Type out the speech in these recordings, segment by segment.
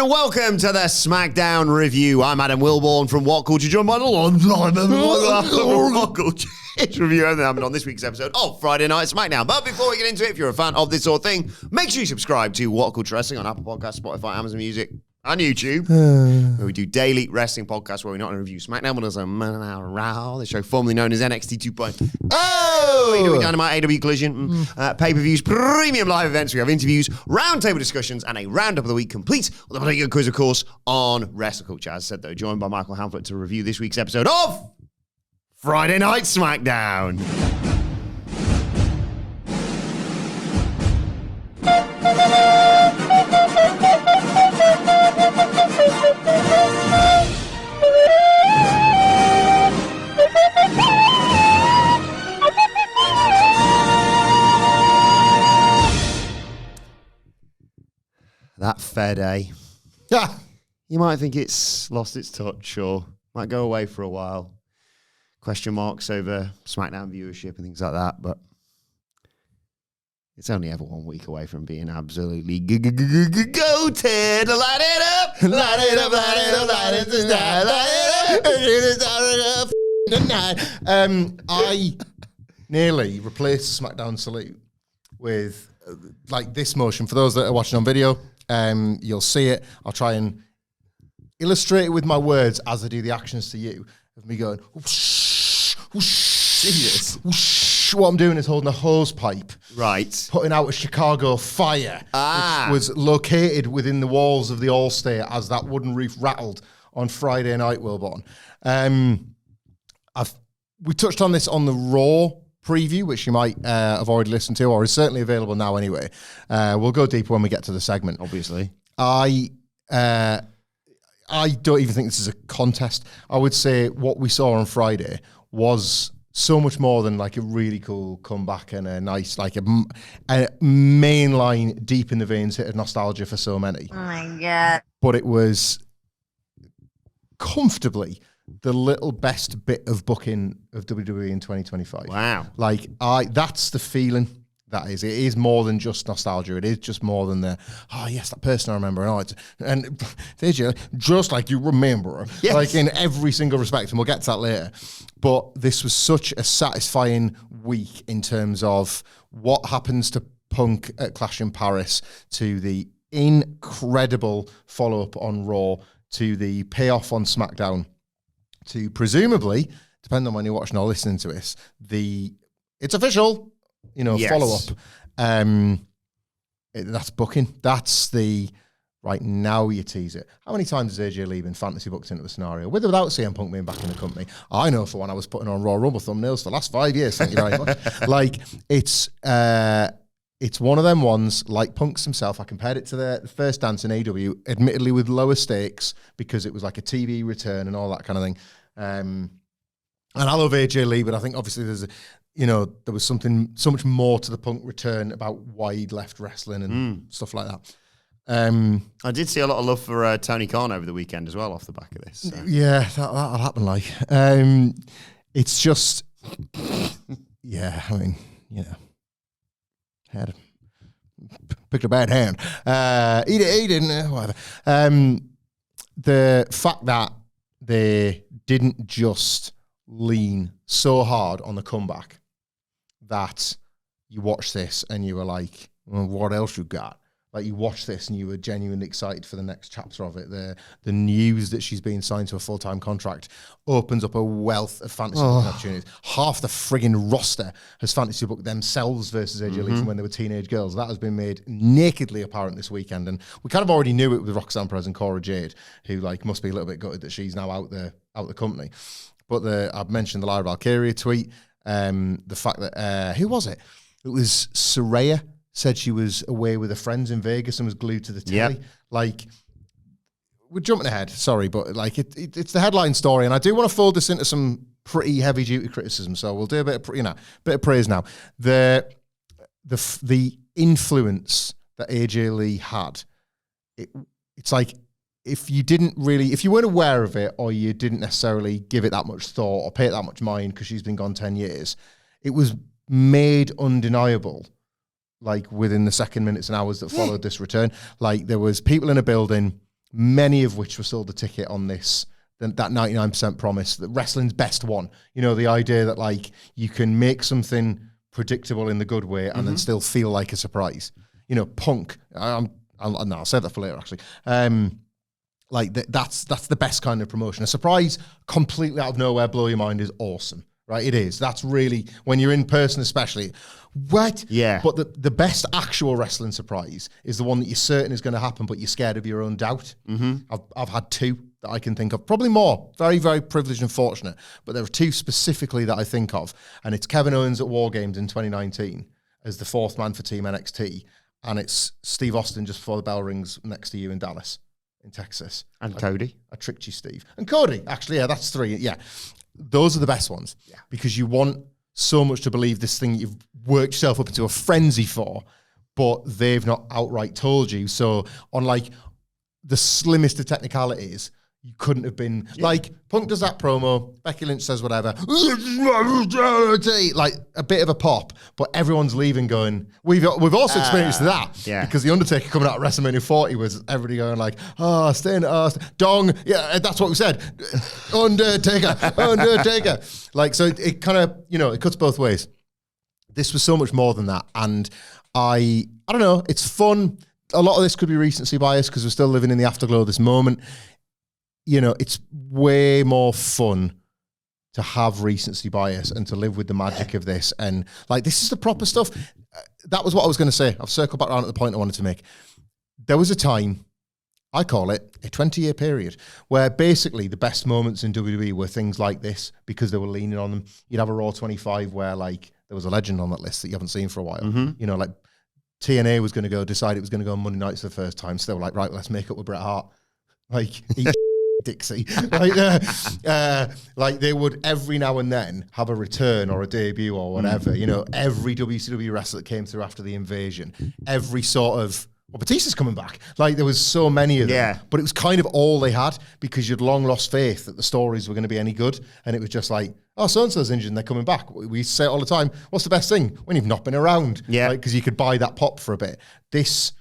and welcome to the SmackDown review. I'm Adam Wilbourn from WhatCulture, joined by the WhatCulture review on this week's episode of Friday Night SmackDown. But before we get into it, if you're a fan of this sort of thing, make sure you subscribe to WhatCulture Wrestling on Apple Podcasts, Spotify, Amazon Music, and YouTube, where we do daily wrestling podcasts where we not only review SmackDown, but also Man Hour Raw, the show formerly known as NXT 2.0. We're doing Dynamite, AW Collision, pay-per-views, premium live events. We have interviews, roundtable discussions, and a roundup of the week complete with a pretty good quiz, of course, on WrestleCulture. As I said, though, joined by Michael Hamflett to review this week's episode of Friday Night SmackDown. That Fed, eh? You might think it's lost its touch or might go away for a while. Question marks over SmackDown viewership and things like that, but it's only ever 1 week away from being absolutely goated. Light it up, light it up, light it up, light it up, tonight. I nearly replaced SmackDown Salute with like this motion. For those that are watching on video, you'll see it. I'll try and illustrate it with my words as I do the actions to you. Of me going, whoosh, whoosh, Jesus. Whoosh. What I'm doing is holding a hose pipe. Right. Putting out a Chicago fire, which was located within the walls of the All-State as that wooden roof rattled on Friday night, Wilbourn. We touched on this on the Raw preview, which you might have already listened to, or is certainly available now anyway. We'll go deeper when we get to the segment, obviously. I don't even think this is a contest. I would say what we saw on Friday was so much more than like a really cool comeback and a nice, like a mainline deep in the veins hit of nostalgia for so many. Oh my God. But it was comfortably the little best bit of booking of WWE in 2025. Wow. Like, that's the feeling that is. It is more than just nostalgia. It is just more than the, oh, yes, that person I remember. And there's you, just like you remember. Yes. Like in every single respect, and we'll get to that later. But this was such a satisfying week in terms of what happens to Punk at Clash in Paris, to the incredible follow-up on Raw, to the payoff on SmackDown, to presumably, depending on when you're watching or listening to this, it's official, Yes. follow-up. That's booking. That's the, right now you tease it. How many times has AJ Lee been fantasy booked into the scenario, with or without CM Punk being back in the company? I know for when I was putting on Raw Rumble thumbnails for the last 5 years, thank you very much. Like, it's one of them ones, like Punk's himself. I compared it to the first dance in AW, admittedly with lower stakes, because it was like a TV return and all that kind of thing. And I love AJ Lee, but I think obviously there was something so much more to the Punk return about why he'd left wrestling and stuff like that. I did see a lot of love for Tony Khan over the weekend as well off the back of this. So. Yeah, that'll happen. Like, it's just, yeah, I mean, picked a bad hand. He didn't, whatever. The fact that they didn't just lean so hard on the comeback that you watch this and you were like, well, what else you got? Like, you watched this and you were genuinely excited for the next chapter of it. The news that she's being signed to a full-time contract opens up a wealth of fantasy booking opportunities. Half the friggin' roster has fantasy booked themselves versus AJ Lee from when they were teenage girls. That has been made nakedly apparent this weekend. And we kind of already knew it with Roxanne Perez and Cora Jade, who like must be a little bit gutted that she's now out the company. But I've mentioned the Lyra Valkyria tweet. The fact that, who was it? It was Saraya. Said she was away with her friends in Vegas and was glued to the telly. Yep. Like, we're jumping ahead, sorry, but like it's the headline story, and I do want to fold this into some pretty heavy duty criticism. So we'll do a bit of praise now. The influence that AJ Lee had, it's like if you weren't aware of it, or you didn't necessarily give it that much thought or pay it that much mind because she's been gone 10 years, it was made undeniable. Like within the second minutes and hours that followed this return, like there was people in a building many of which were sold the ticket on this, that 99% promise, that wrestling's best one. You know, the idea that like you can make something predictable in the good way and then still feel like a surprise. You know, Punk, I'll save that for later actually. That's the best kind of promotion. A surprise completely out of nowhere, blow your mind is awesome, right? It is. That's really, when you're in person especially, what? Yeah. But the best actual wrestling surprise is the one that you're certain is going to happen, but you're scared of your own doubt. I've had two that I can think of, probably more. Very, very privileged and fortunate, but there are two specifically that I think of, and it's Kevin Owens at War Games in 2019 as the fourth man for Team NXT, and it's Steve Austin just before the bell rings next to you in Dallas, in Texas. And Cody. I tricked you, Steve. And Cody, actually, yeah, that's three. Yeah. Those are the best ones. Yeah. Because you want so much to believe this thing you've worked yourself up into a frenzy for, but they've not outright told you. So on like the slimmest of technicalities, you couldn't have been like Punk does that promo, Becky Lynch says whatever, like a bit of a pop, but everyone's leaving going, we've also experienced that because the Undertaker coming out of WrestleMania 40 was everybody going like, dong, yeah, that's what we said, Undertaker, like, so it kind of, you know, it cuts both ways. This was so much more than that, and I don't know, it's fun. A lot of this could be recency bias because we're still living in the afterglow of this moment. You know, it's way more fun to have recency bias and to live with the magic of this. And like, this is the proper stuff. That was what I was going to say. I've circled back around at the point I wanted to make. There was a time, I call it a 20-year period, where basically the best moments in WWE were things like this because they were leaning on them. You'd have a Raw 25 where like there was a legend on that list that you haven't seen for a while. You know, like TNA was going to go, decide it was going to go on Monday nights for the first time. So they were like, right, let's make up with Bret Hart. Like, Dixie. Like they would every now and then have a return or a debut or whatever. You know, every WCW wrestler that came through after the invasion, every sort of, well, Batista's coming back. Like there was so many of them, but it was kind of all they had because you'd long lost faith that the stories were going to be any good. And it was just like, oh, so-and-so's injured and they're coming back. We say it all the time. What's the best thing? When you've not been around. Yeah. Because you could buy that pop for a bit. This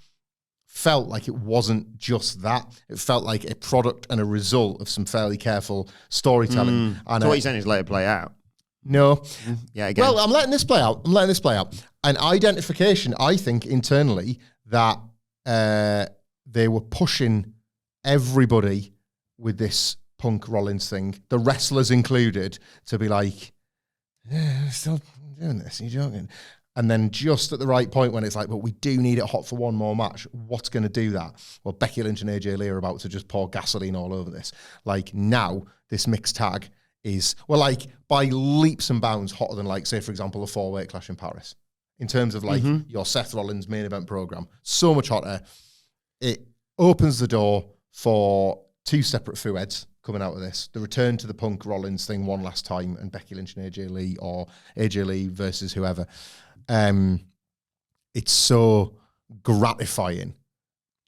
felt like it wasn't just that. It felt like a product and a result of some fairly careful storytelling. And so what you're saying is let it play out? No. Yeah, again. Well, I'm letting this play out. An identification, I think, internally, that they were pushing everybody with this Punk Rollins thing, the wrestlers included, to be like, yeah, we're still doing this, are you joking? And then just at the right point when it's like, but we do need it hot for one more match. What's going to do that? Well, Becky Lynch and AJ Lee are about to just pour gasoline all over this. Like now, this mixed tag is, well, like by leaps and bounds hotter than like, say, for example, a 4-way clash in Paris. In terms of like your Seth Rollins main event program. So much hotter. It opens the door for two separate feuds coming out of this. The return to the Punk Rollins thing one last time and Becky Lynch and AJ Lee, or AJ Lee versus whoever. It's so gratifying,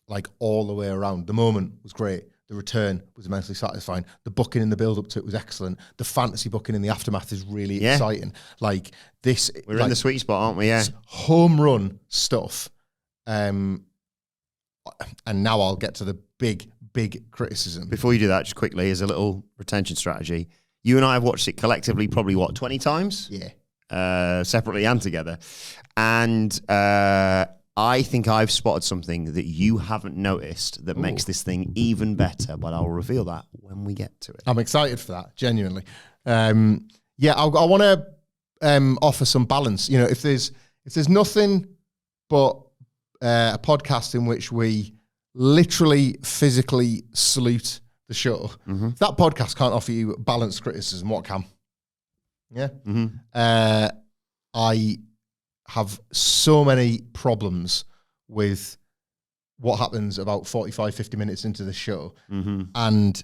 like all the way around. The moment was great. The return was immensely satisfying. The booking in the build up to it was excellent. The fantasy booking in the aftermath is really exciting. Like this, we're in the sweet spot, aren't we? Yeah, home run stuff. And now I'll get to the big criticism. Before you do that, just quickly, as a little retention strategy, you and I have watched it collectively probably, 20 times? Yeah. Separately and together. And I think I've spotted something that you haven't noticed that makes this thing even better, but I'll reveal that when we get to it. I'm excited for that, genuinely. I want to offer some balance. You know, if there's nothing but a podcast in which we literally physically salute the show, if that podcast can't offer you balanced criticism, what can? Yeah. I have so many problems with what happens about 45, 50 minutes into the show. And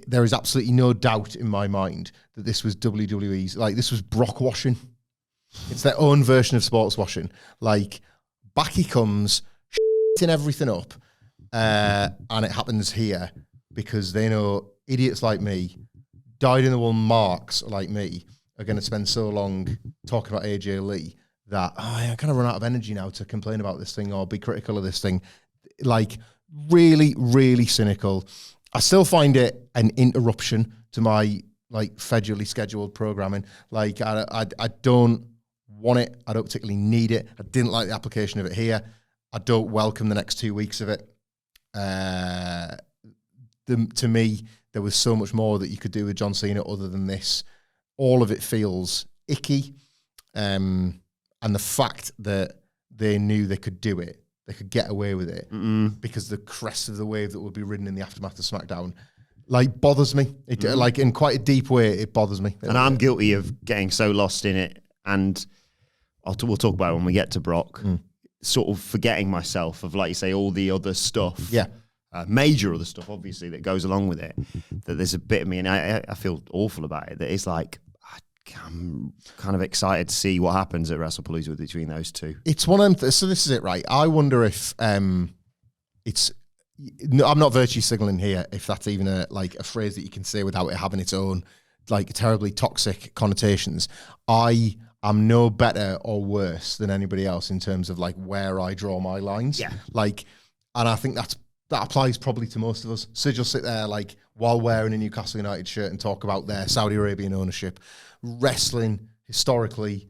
there is absolutely no doubt in my mind that this was WWE's, like this was Brock washing. It's their own version of sports washing. Like back he comes, shitting everything up. And it happens here because they know idiots like me, dyed-in-the-wool marks like me, are going to spend so long talking about AJ Lee that I kind of run out of energy now to complain about this thing or be critical of this thing. Like really, really cynical. I still find it an interruption to my like federally scheduled programming. Like I don't want it. I don't particularly need it. I didn't like the application of it here. I don't welcome the next 2 weeks of it. To me, there was so much more that you could do with John Cena other than this. All of it feels icky. And the fact that they knew they could do it, they could get away with it because the crest of the wave that would be ridden in the aftermath of SmackDown, like, bothers me. It like, in quite a deep way, it bothers me. And I'm guilty of getting so lost in it. And we'll talk about it when we get to Brock. Sort of forgetting myself of, like you say, all the other stuff. Yeah. Major other stuff, obviously, that goes along with it. That there's a bit of me, and I feel awful about it, that it's like, I'm kind of excited to see what happens at WrestlePalooza between those two. It's one of them. So this is it, right? I wonder if it's. No, I'm not virtue signaling here. If that's even a phrase that you can say without it having its own like terribly toxic connotations. I am no better or worse than anybody else in terms of like where I draw my lines. Yeah. Like, and I think that applies probably to most of us. So you'll sit there like while wearing a Newcastle United shirt and talk about their Saudi Arabian ownership. Wrestling historically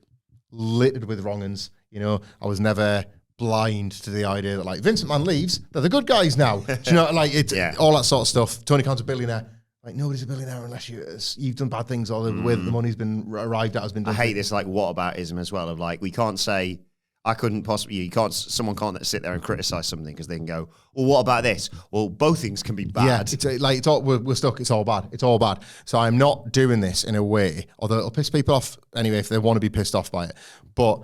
littered with wrong-uns. You know, I was never blind to the idea that like Vince McMahon leaves, they're the good guys now. Do you know, like it's all that sort of stuff. Tony Khan's a billionaire. Like, nobody's a billionaire unless you've done bad things or the way that the money's been arrived at has been done. I hate this like whataboutism as well of like, we can't say, someone can't sit there and criticize something because they can go, well, what about this? Well, both things can be bad. Yeah, we're stuck. It's all bad. It's all bad. So I'm not doing this in a way, although it'll piss people off anyway if they want to be pissed off by it. But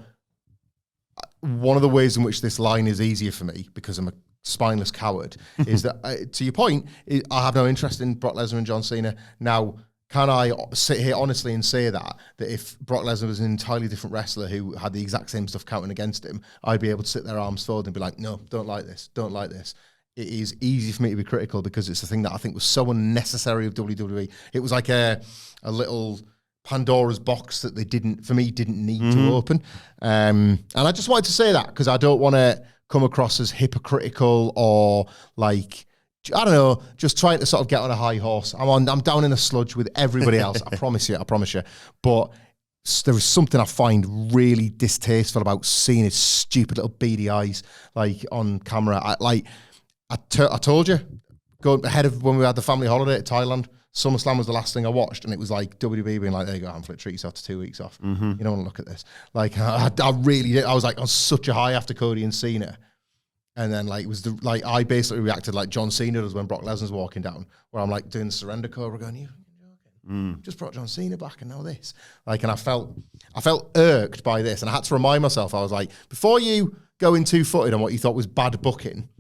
one of the ways in which this line is easier for me, because I'm a spineless coward, is that, to your point, I have no interest in Brock Lesnar and John Cena. Now, can I sit here honestly and say that if Brock Lesnar was an entirely different wrestler who had the exact same stuff counting against him, I'd be able to sit there arms folded and be like, no, don't like this, don't like this. It is easy for me to be critical because it's a thing that I think was so unnecessary of WWE. It was like a little Pandora's box that they didn't need to open. And I just wanted to say that because I don't want to come across as hypocritical or like, I don't know, just trying to sort of get on a high horse. I'm down in a sludge with everybody else. I promise you. But there is something I find really distasteful about seeing his stupid little beady eyes like on camera. I told you, going ahead of when we had the family holiday at Thailand, SummerSlam was the last thing I watched, and it was like WWE being like, there you go, Hamflett, treat yourself to 2 weeks off. You don't want to look at this. Like, I really did. I was like on such a high after Cody and Cena. And then like it was I basically reacted like John Cena does when Brock Lesnar's walking down, where I'm like doing the surrender cobra going, you're joking. Just brought John Cena back and now this. Like, and I felt irked by this. And I had to remind myself, I was like, before you go in two-footed on what you thought was bad booking,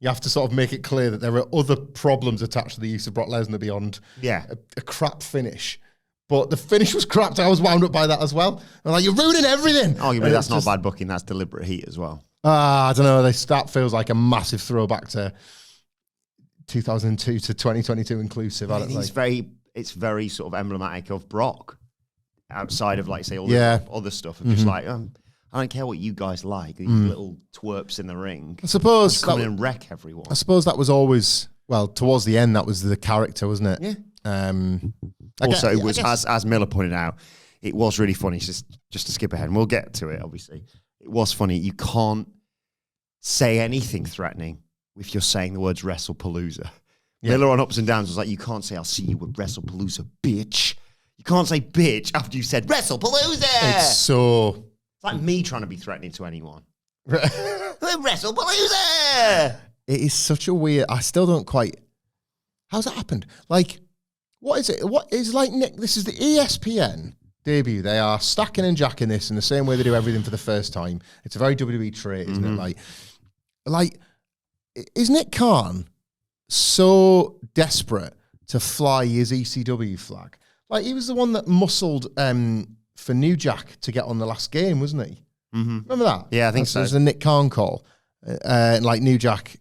you have to sort of make it clear that there are other problems attached to the use of Brock Lesnar beyond a crap finish. But the finish was crap, so I was wound up by that as well. I'm like, you're ruining everything. Arguably, that's not bad booking, that's deliberate heat as well. I don't know. That feels like a massive throwback to 2002 to 2022 inclusive. It's very sort of emblematic of Brock, outside of like say all the other stuff. Of just like, I don't care what you guys like. These little twerps in the ring. I suppose come in and wreck everyone. I suppose that was always towards the end. That was the character, wasn't it? Yeah. Also, it was as Miller pointed out, it was really funny. Just to skip ahead, and we'll get to it. Obviously, it was funny. You can't say anything threatening if you're saying the words WrestlePalooza. Miller on Ups and Downs was like, you can't say, I'll see you at WrestlePalooza, bitch. You can't say bitch after you said WrestlePalooza. It's like me trying to be threatening to anyone. WrestlePalooza. It is such a weird, I still don't quite, how's that happened? Like, what is it? What is like, Nick, this is the ESPN debut. They are stacking and jacking this in the same way they do everything for the first time. It's a very WWE trait, isn't it? Like, is Nick Khan so desperate to fly his ECW flag? Like, he was the one that muscled for New Jack to get on the last game, wasn't he? Remember that? Yeah, I think so. It was the Nick Khan call. Like New Jack,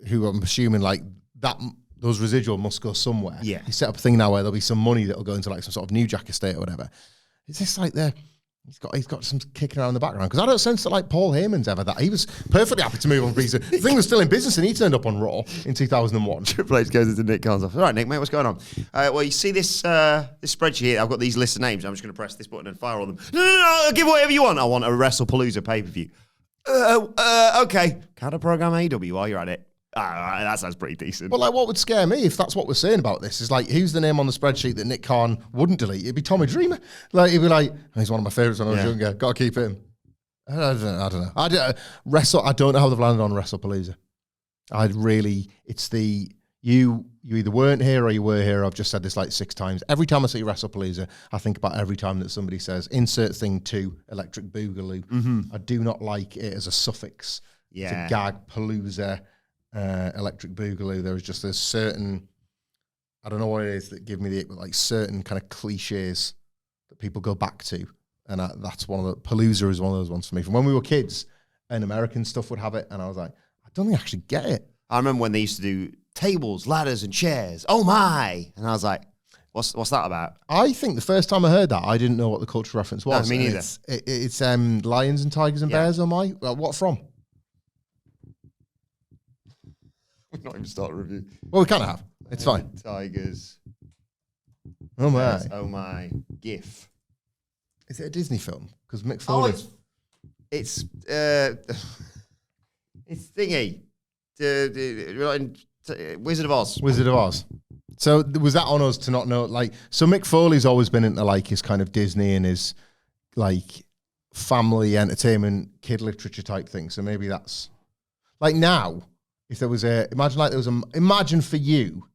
who I'm assuming like that, those residual must go somewhere. Yeah. He set up a thing now where there'll be some money that'll go into like some sort of New Jack estate or whatever. Is this like the He's got some kicking around in the background because I don't sense that like Paul Heyman's ever that. He was perfectly happy to move on. The thing was still in business, and he turned up on Raw in 2001. Triple H goes into Nick Khan's office. All right, Nick, mate, what's going on? Well, you see this this spreadsheet here? I've got these lists of names. I'm just going to press this button and fire all them. No, I'll give whatever you want. I want a WrestlePalooza pay-per-view. Okay. Counter program AEW while you're at it. That sounds pretty decent. Well, like, what would scare me if that's what we're saying about this is like, who's the name on the spreadsheet that Nick Khan wouldn't delete? It'd be Tommy Dreamer. Like, he'd be like, he's one of my favorites when I was younger. Got to keep him. I don't know. I don't know how they've landed on WrestlePalooza. You either weren't here or you were here. I've just said this like 6 times. Every time I see WrestlePalooza, I think about every time that somebody says, insert thing 2, Electric Boogaloo. Mm-hmm. I do not like it as a suffix to gag, palooza, Electric Boogaloo. There's certain, I don't know what it is that give me the, like certain kind of cliches that people go back to. And that's one of the, Palooza is one of those ones for me. From when we were kids and American stuff would have it. And I was like, I don't think I actually get it. I remember when they used to do tables, ladders, and chairs. Oh my! And I was like, "What's that about?" I think the first time I heard that, I didn't know what the cultural reference was. No, me neither. It's lions and tigers and bears. Oh my! What from? We've not even started a review. Well, we kind of have. It's fine. Tigers. Oh my! Bears, oh my! GIF. Is it a Disney film? Because Mick Foley. It's thingy. Wizard of Oz. Wizard of Oz. So was that on us to not know? Like, so Mick Foley's always been into like his kind of Disney and his like family entertainment, kid literature type thing. So maybe that's like now. If there was imagine for you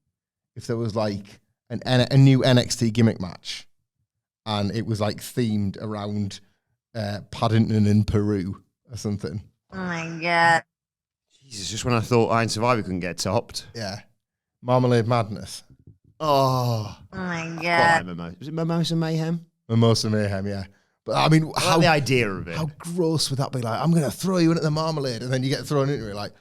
if there was like a new NXT gimmick match, and it was like themed around Paddington in Peru or something. Oh my God. Jesus, just when I thought Iron Survivor couldn't get topped. Yeah. Marmalade Madness. Oh my God. Was it Mimosa Mayhem? Mimosa Mayhem, yeah. But I mean, I like the idea of it. How gross would that be? Like, I'm going to throw you into the marmalade, and then you get thrown into it, like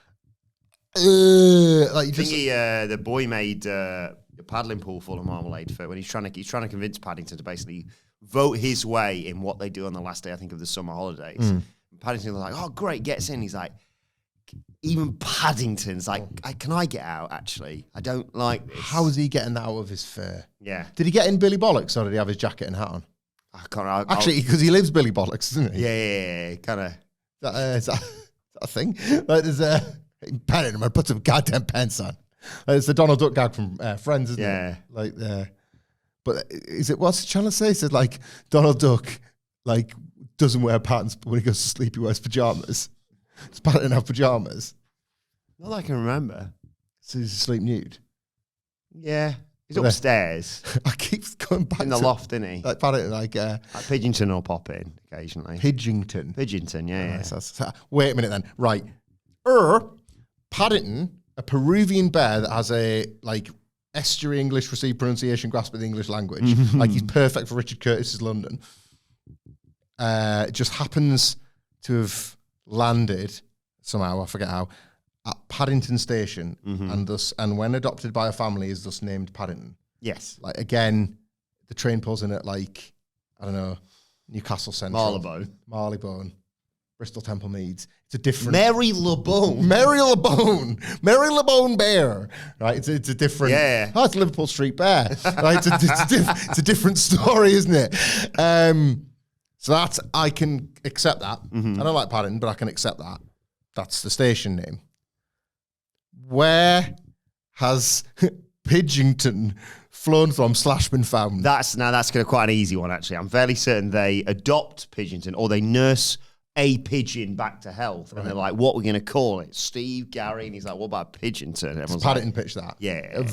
you just. The boy made a paddling pool full of marmalade for when he's trying to convince Paddington to basically vote his way in what they do on the last day, I think, of the summer holidays. And Paddington was like, "Oh, great, gets in." He's like, even Paddington's like, can I get out, actually? I don't like this. How is he getting that out of his fur? Yeah. Did he get in Billy Bollocks, or did he have his jacket and hat on? I can't. Actually, because he lives Billy Bollocks, isn't he? Yeah. Kind of. Is that a thing? Like, there's Paddington, I'm going to put some goddamn pants on. Like, it's the Donald Duck gag from Friends, isn't it? Like, but is it, what's he trying to say? It said, like, Donald Duck, like, doesn't wear pants, but when he goes to sleep, he wears pajamas. Does Paddington have pajamas? Not that I can remember. So he's asleep nude? Yeah. He's upstairs. I keep going back in the loft, isn't he? Like Paddington, like Pidgeonton will pop in occasionally. Pidgeonton, yeah. Wait a minute then. Right. Paddington, a Peruvian bear that has a like estuary English received pronunciation grasp of the English language. Like he's perfect for Richard Curtis's London. Just happens to have landed somehow, I forget how, at Paddington Station, and when adopted by a family is thus named Paddington. Yes. Like again, the train pulls in at like, I don't know, Newcastle Central. Marylebone. Bristol Temple Meads. It's a different Marylebone Bear. Right? It's a different. Yeah. Oh, it's Liverpool Street Bear. Right? It's a different story, isn't it? So that's, I can accept that. I don't like Paddington, but I can accept that. That's the station name. Where has Pidgeonton flown from / been found? That's quite an easy one, actually. I'm fairly certain they adopt Pidgeonton or they nurse a pigeon back to health. And they're like, what are we going to call it? Steve, Gary? And he's like, what about Pidgeonton? Everyone's Paddington pitched that. Yeah.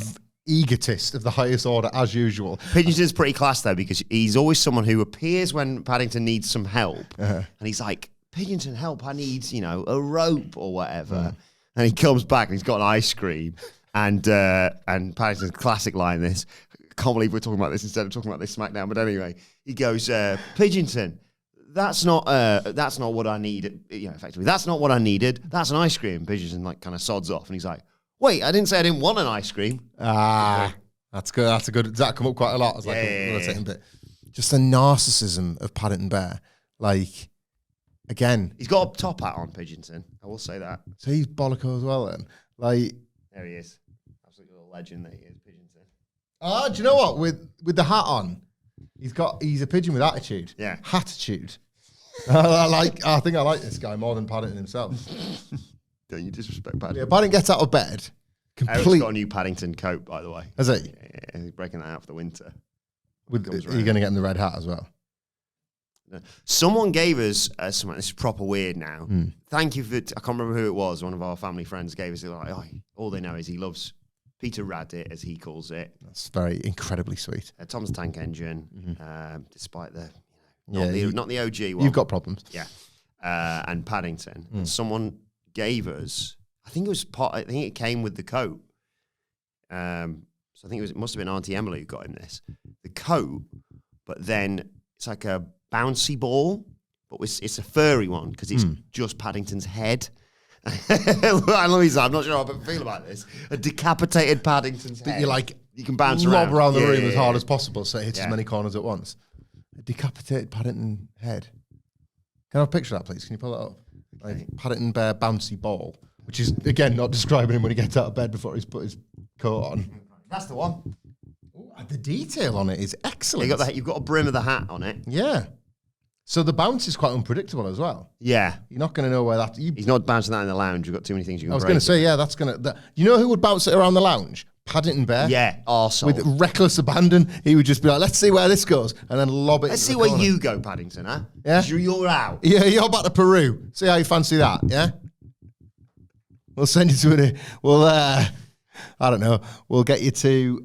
Egotist of the highest order, as usual. Pidgeonton's pretty class, though, because he's always someone who appears when Paddington needs some help. And he's like, Pidgeonton, help, I need, a rope or whatever. And he comes back and he's got an ice cream. And Paddington's classic line, this, I can't believe we're talking about this instead of talking about this SmackDown, but anyway, he goes, Pidgeonton, that's not what I need, effectively. That's not what I needed. That's an ice cream. Pidgeonton, like, kind of sods off. And he's like, wait, I didn't say I didn't want an ice cream. That's good. That's a good. Does that come up quite a lot? It's like a irritating bit. Just the narcissism of Paddington Bear. Like, again. He's got a top hat on, Pidgeonton. I will say that. So he's bolloco as well then. Like, there he is. Absolute little legend that he is, Pidgeonton. Oh, do you know what? With the hat on, he's a pigeon with attitude. Yeah. Hatitude. I think I like this guy more than Paddington himself. Don't you disrespect Paddington? Yeah, Paddington gets out of bed. Eric's got a new Paddington coat, by the way. Has he? Yeah, he's breaking that out for the winter. Are you going to get him the red hat as well? No. Someone gave us something. This is proper weird now. Thank you for. I can't remember who it was. One of our family friends gave us. Like, all they know is he loves Peter Rabbit, as he calls it. That's very incredibly sweet. Tom's Tank Engine, despite the not the OG one. You've got problems. Yeah, and Paddington. And someone gave us. I think it came with the coat. So I think it must have been Auntie Emily who got him this. The coat, but then it's like a bouncy ball, but it's a furry one because it's just Paddington's head. I'm not sure how I feel about this. A decapitated Paddington's head. You can bounce around the room as hard as possible so it hits as many corners at once. A decapitated Paddington head. Can I have a picture of that, please? Can you pull that up? Like Paddington Bear bouncy ball, which is, again, not describing him when he gets out of bed before he's put his coat on. That's the one. Ooh, the detail on it is excellent. You've got a brim of the hat on it. Yeah. So the bounce is quite unpredictable as well. Yeah. You're not going to know where that... He's not bouncing that in the lounge. You've got too many things you can I was going to say, yeah, that's going to... You know who would bounce it around the lounge? Paddington Bear. Yeah, arsehole. With reckless abandon, he would just be like, let's see where this goes, and then lob it. Let's see where you go, Paddington, huh? Yeah? You're out. Yeah, you're back to Peru. See how you fancy that, yeah? We'll send you to I don't know, we'll get you to...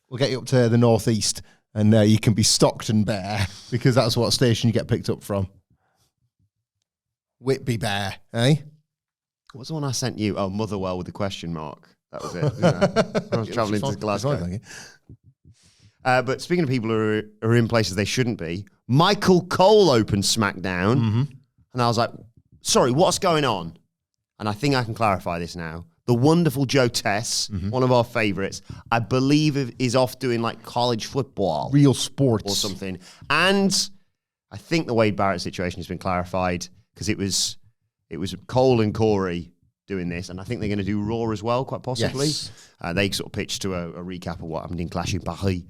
we'll get you up to the northeast, and you can be Stockton Bear, because that's what station you get picked up from. Whitby Bear, eh? What's the one I sent you? Oh, Motherwell with the question mark. That was it. I was travelling to Glasgow. But speaking of people who are in places they shouldn't be, Michael Cole opened SmackDown, and I was like, sorry, what's going on? And I think I can clarify this now. The wonderful Joe Tess, one of our favourites, I believe is off doing like college football. Real sports. Or something. And I think the Wade Barrett situation has been clarified because it was Cole and Corey doing this, and I think they're going to do Raw as well, quite possibly. Yes. They sort of pitched to a recap of what happened in Clash in Paris.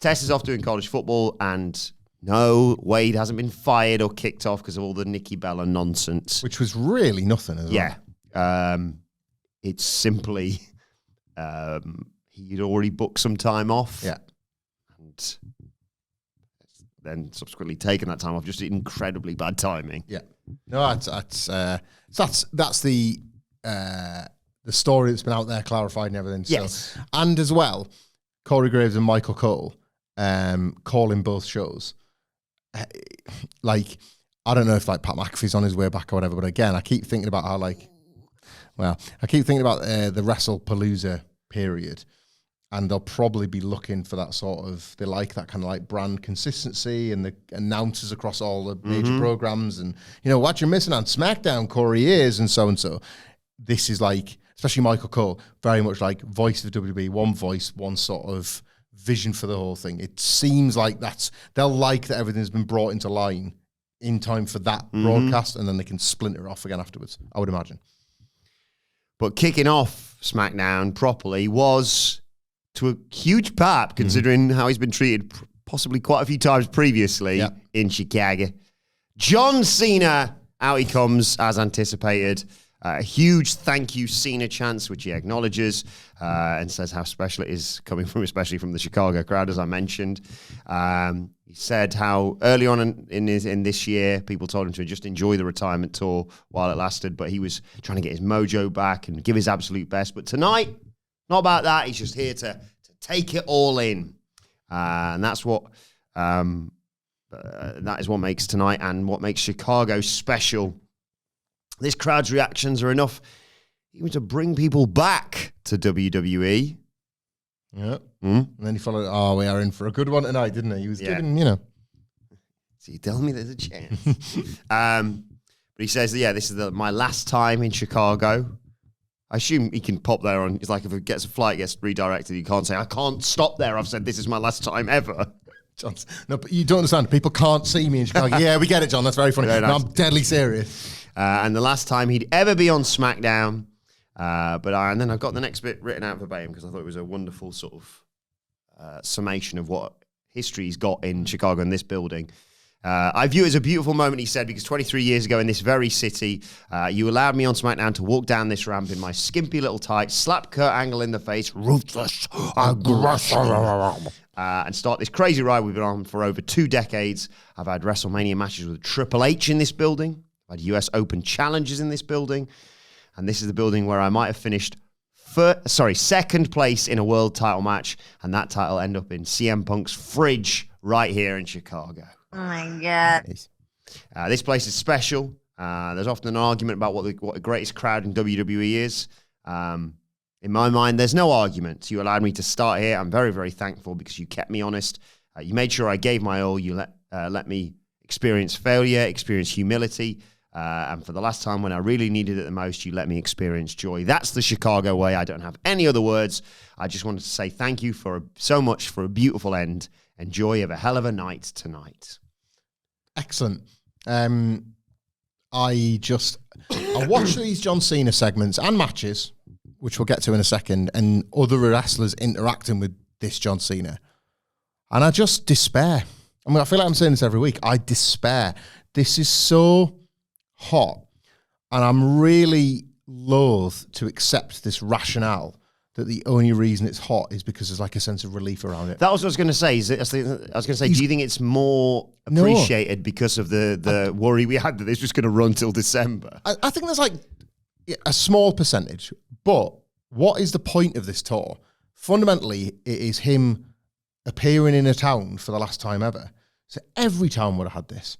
Tess is off doing college football, and no, Wade hasn't been fired or kicked off because of all the Nikki Bella nonsense. Which was really nothing as well. Yeah. It's simply he'd already booked some time off. Yeah. And then subsequently taken that time off. Just incredibly bad timing. Yeah. No, that's the story that's been out there clarified and everything. Yes. So, and as well, Corey Graves and Michael Cole calling both shows. Like, I don't know if like Pat McAfee's on his way back or whatever, but again, I keep thinking about how I keep thinking about the WrestlePalooza period, and they'll probably be looking for that sort of, they like that kind of like brand consistency and the announcers across all the major programs, and what you're missing on SmackDown, Corey is, and so. This is like, especially Michael Cole, very much like voice of WWE, one voice, one sort of vision for the whole thing. It seems like they'll like that everything's been brought into line in time for that broadcast, and then they can splinter off again afterwards, I would imagine. But kicking off SmackDown properly was, to a huge part, considering how he's been treated possibly quite a few times previously in Chicago. John Cena, out he comes, as anticipated. A huge thank you Cena chance, which he acknowledges and says how special it is coming from, especially from the Chicago crowd, as I mentioned. He said how early on in this year, people told him to just enjoy the retirement tour while it lasted, but he was trying to get his mojo back and give his absolute best. But tonight, not about that. He's just here to take it all in. And that's what that is what makes tonight and what makes Chicago special. This crowd's reactions are enough even to bring people back to WWE. Yeah. And then he followed, we are in for a good one tonight, didn't he? He was giving, So you tell me there's a chance. But he says, this is my last time in Chicago. I assume he can pop there on, it's like if a flight gets redirected, you can't say, I can't stop there. I've said this is my last time ever. No, but you don't understand. People can't see me in Chicago. Yeah, we get it, John. That's very funny. Very nice. No, I'm deadly serious. And the last time he'd ever be on SmackDown, and then I got the next bit written out verbatim because I thought it was a wonderful sort of summation of what history's got in Chicago and this building. I view it as a beautiful moment, he said, because 23 years ago in this very city, you allowed me on SmackDown to walk down this ramp in my skimpy little tights, slap Kurt Angle in the face, ruthless, aggressive, and start this crazy ride we've been on for over 2 decades. I've had WrestleMania matches with Triple H in this building. I've had US Open challenges in this building. And this is the building where I might have finished second place in a world title match, and that title end up in CM Punk's fridge right here in Chicago. Oh my God. This place is special. There's often an argument about what the greatest crowd in WWE is. In my mind, there's no argument. You allowed me to start here. I'm very, very thankful because you kept me honest. You made sure I gave my all. You let me experience failure, experience humility. And for the last time when I really needed it the most, you let me experience joy. That's the Chicago way. I don't have any other words. I just wanted to say thank you so much for a beautiful end. Enjoy of a hell of a night tonight. Excellent. I watch these John Cena segments and matches, which we'll get to in a second, and other wrestlers interacting with this John Cena. And I just despair. I mean, I feel like I'm saying this every week. I despair. This is so hot, and I'm really loath to accept this rationale that the only reason it's hot is because there's like a sense of relief around it. That was what I was going to say. Do you think it's more appreciated because of the worry we had that this was going to run till December? I think there's like a small percentage, but what is the point of this tour? Fundamentally, it is him appearing in a town for the last time ever. So every town would have had this.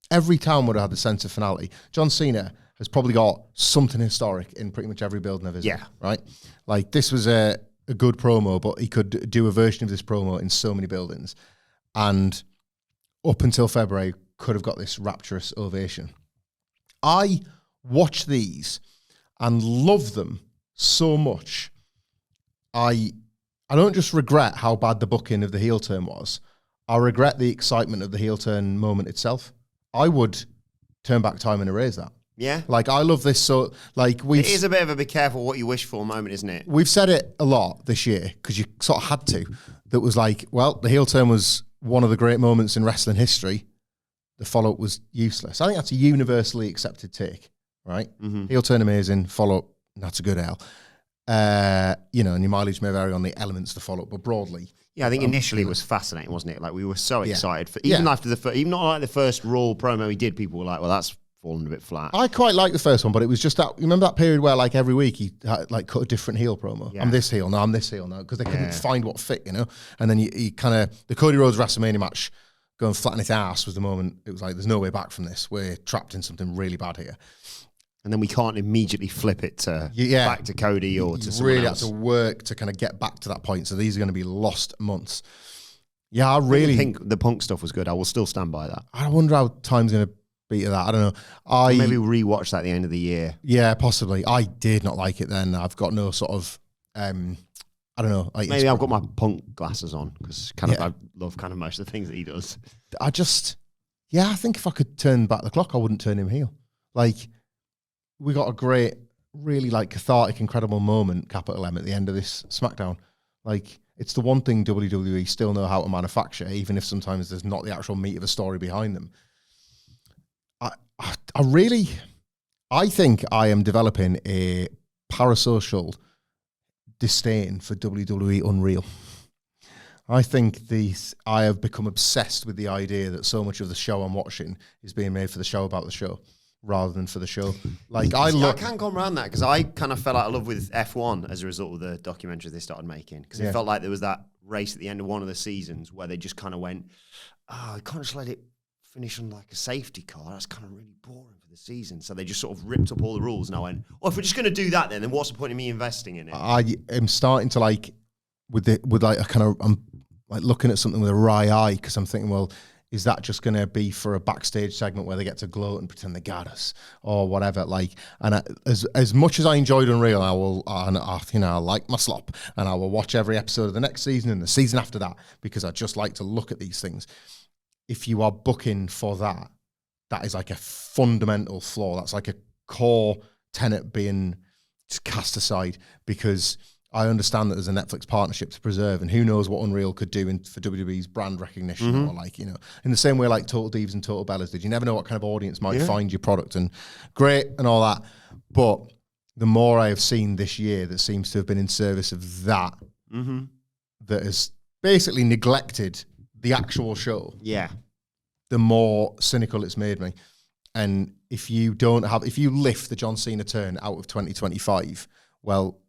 Every town would have had the sense of finality. John Cena has probably got something historic in pretty much every building I've visited. Yeah. Right? Like, this was a good promo, but he could do a version of this promo in so many buildings. And up until February, could have got this rapturous ovation. I watch these and love them so much. I don't just regret how bad the booking of the heel turn was. I regret the excitement of the heel turn moment itself. I would turn back time and erase that. Yeah. Like, I love this. So, like, it is a bit of a be careful what you wish for moment, isn't it? We've said it a lot this year because you sort of had to. That was like, well, the heel turn was one of the great moments in wrestling history. The follow-up was useless. I think that's a universally accepted take, right? Mm-hmm. Heel turn amazing, follow-up, that's a good L. And your mileage may vary on the elements of the follow-up, but broadly. Yeah, I think initially it was fascinating, wasn't it? Like, we were so excited for after even not like the first Raw promo he did, people were like, well, that's fallen a bit flat. I quite like the first one, but it was just that, remember that period where like every week he had, like, cut a different heel promo? Yeah. I'm this heel now, because they couldn't find what fit, And then he kind of, the Cody Rhodes WrestleMania match going flat on its ass was the moment it was like, there's no way back from this. We're trapped in something really bad here. And then we can't immediately flip it to back to Cody or to someone really else. Had to work to kind of get back to that point. So these are going to be lost months. Yeah, I really think the Punk stuff was good. I will still stand by that. I wonder how time's going to beat that. I don't know. Maybe rewatch that at the end of the year. Yeah, possibly. I did not like it then. I've got no sort of, I don't know. Like, maybe I've got my Punk glasses on because I love kind of most of the things that he does. I think if I could turn back the clock, I wouldn't turn him heel. Like, we got a great, really like cathartic, incredible moment, capital M, at the end of this SmackDown. Like, it's the one thing WWE still know how to manufacture, even if sometimes there's not the actual meat of a story behind them. I think I am developing a parasocial disdain for WWE Unreal. I think I have become obsessed with the idea that so much of the show I'm watching is being made for the show about the show, rather than for the show. Like, I can't come around that because I kind of fell out of love with F1 as a result of the documentaries they started making, because it felt like there was that race at the end of one of the seasons where they just kind of went, I can't just let it finish on like a safety car. That's kind of really boring for the season. So they just sort of ripped up all the rules, and I went, if we're just going to do that, then what's the point of me investing in it? I am starting to I'm like looking at something with a wry eye, because I'm thinking, well, is that just going to be for a backstage segment where they get to gloat and pretend they got us or whatever? Like, and as much as I enjoyed Unreal, I like my slop, and I will watch every episode of the next season and the season after that because I just like to look at these things. If you are booking for that, that is like a fundamental flaw. That's like a core tenet being cast aside, because I understand that there's a Netflix partnership to preserve, and who knows what Unreal could do for WWE's brand recognition, or like, in the same way like Total Divas and Total Bellas did. You never know what kind of audience might find your product, and great and all that. But the more I have seen this year that seems to have been in service of that, that has basically neglected the actual show, the more cynical it's made me. And if you lift the John Cena turn out of 2025, well,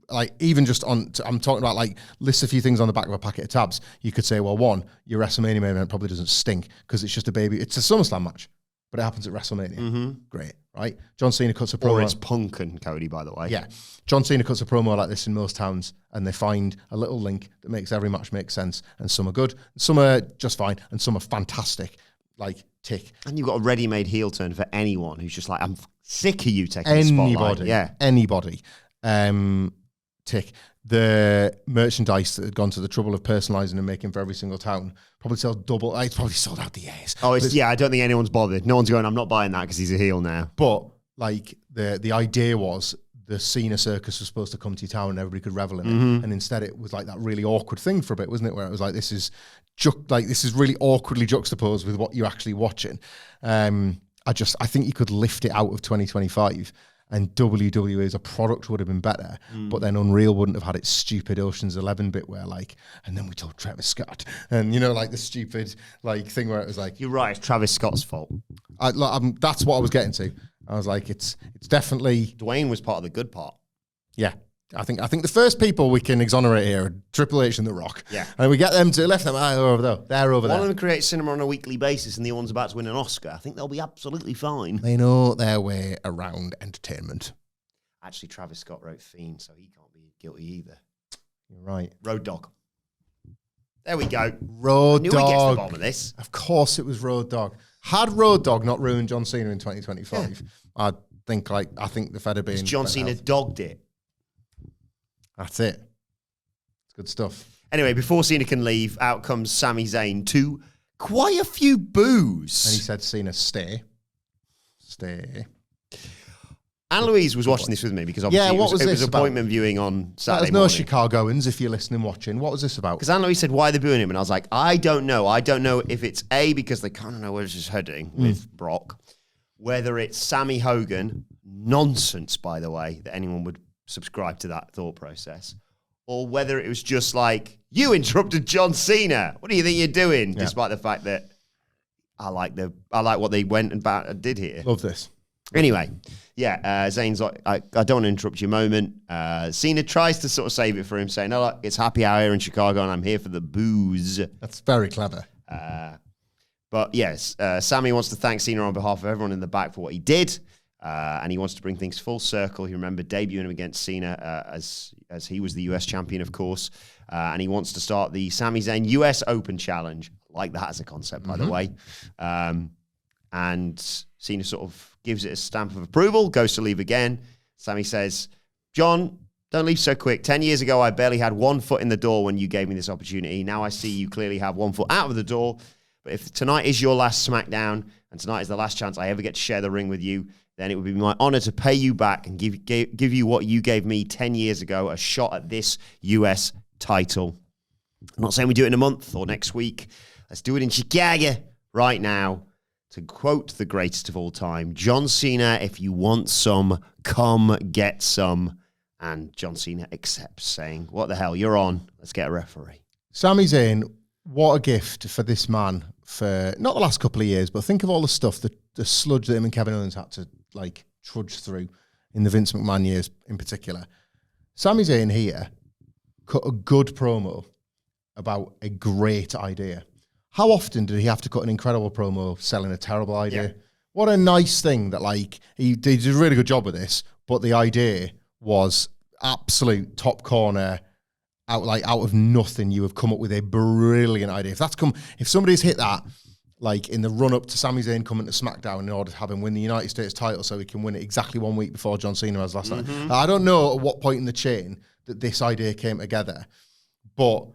like, even just I'm talking about, like, list a few things on the back of a packet of tabs. You could say, well, one, your WrestleMania main event probably doesn't stink because it's just it's a SummerSlam match, but it happens at WrestleMania. Great, right? John Cena cuts a promo. Or it's Punk and Cody, by the way. Yeah. John Cena cuts a promo like this in most towns, and they find a little link that makes every match make sense, and some are good, some are just fine, and some are fantastic. Like, tick. And you've got a ready-made heel turn for anyone who's just like, I'm sick of you taking the spotlight. Anybody. Tick. The merchandise that had gone to the trouble of personalising and making for every single town probably sells double. It's probably sold out the ass. Oh, I don't think anyone's bothered. No one's going, I'm not buying that because he's a heel now. But, like, the idea was the Cena circus was supposed to come to your town and everybody could revel in it. And instead it was like that really awkward thing for a bit, wasn't it? Where it was like, this is really awkwardly juxtaposed with what you're actually watching. I think you could lift it out of 2025, and WWE as a product would have been better, but then Unreal wouldn't have had its stupid Ocean's 11 bit where, like, and then we told Travis Scott, and like the stupid, like, thing where it was like, you're right, it's Travis Scott's fault. That's what I was getting to. I was like, it's definitely Dwayne was part of the good part. Yeah. I think the first people we can exonerate here are Triple H and The Rock. Yeah. And we get them to left them, they're over there. They're over there. One of them creates cinema on a weekly basis and the other one's about to win an Oscar. I think they'll be absolutely fine. They know their way around entertainment. Actually, Travis Scott wrote Fiend, so he can't be guilty either. You're right. Road Dogg. There we go. Road Dogg. Knew we get to the bottom of this. Of course it was Road Dogg. Had Road Dogg not ruined John Cena in 2025, I think the Fed had been... John Cena dogged it. That's it. It's good stuff. Anyway, before Cena can leave, out comes Sami Zayn to quite a few boos. And he said, Cena, stay. Anne Louise was watching this with me because obviously it was appointment viewing on Saturday morning. There's no Chicagoans if you're listening, watching. What was this about? Because Anne Louise said, why are they booing him? And I was like, I don't know. I don't know if it's A, because they kind of know where it's heading with Brock. Whether it's Sammy Hogan, nonsense, by the way, that anyone would subscribe to that thought process, or whether it was just like, you interrupted John Cena. What do you think you're doing? Yeah. Despite the fact that I like what they went and did here. Love this. Anyway, Zayn's like, I don't want to interrupt your moment. Cena tries to sort of save it for him, saying, no, look, it's happy hour here in Chicago and I'm here for the booze. That's very clever. But yes, Sami wants to thank Cena on behalf of everyone in the back for what he did. And he wants to bring things full circle. He remembered debuting him against Cena as he was the US champion, of course. And he wants to start the Sami Zayn US Open Challenge. I like that as a concept, by the way. And Cena sort of gives it a stamp of approval, goes to leave again. Sami says, John, don't leave so quick. 10 years ago, I barely had one foot in the door when you gave me this opportunity. Now I see you clearly have one foot out of the door. But if tonight is your last SmackDown, and tonight is the last chance I ever get to share the ring with you, then it would be my honor to pay you back and give you what you gave me 10 years ago, a shot at this US title. I'm not saying we do it in a month or next week. Let's do it in Chicago right now. To quote the greatest of all time, John Cena, if you want some, come get some. And John Cena accepts, saying, what the hell, you're on. Let's get a referee. Sami Zayn, what a gift for this man for not the last couple of years, but think of all the stuff, the sludge that him and Kevin Owens had to like trudge through in the Vince McMahon years in particular. Sami Zayn here cut a good promo about a great idea. How often did he have to cut an incredible promo selling a terrible idea? Yeah. What a nice thing that, like, he did a really good job with this, but the idea was absolute top corner. Out of nothing, you have come up with a brilliant idea. If somebody's hit that like in the run-up to Sami Zayn coming to SmackDown in order to have him win the United States title so he can win it exactly 1 week before John Cena has last night. I don't know at what point in the chain that this idea came together, but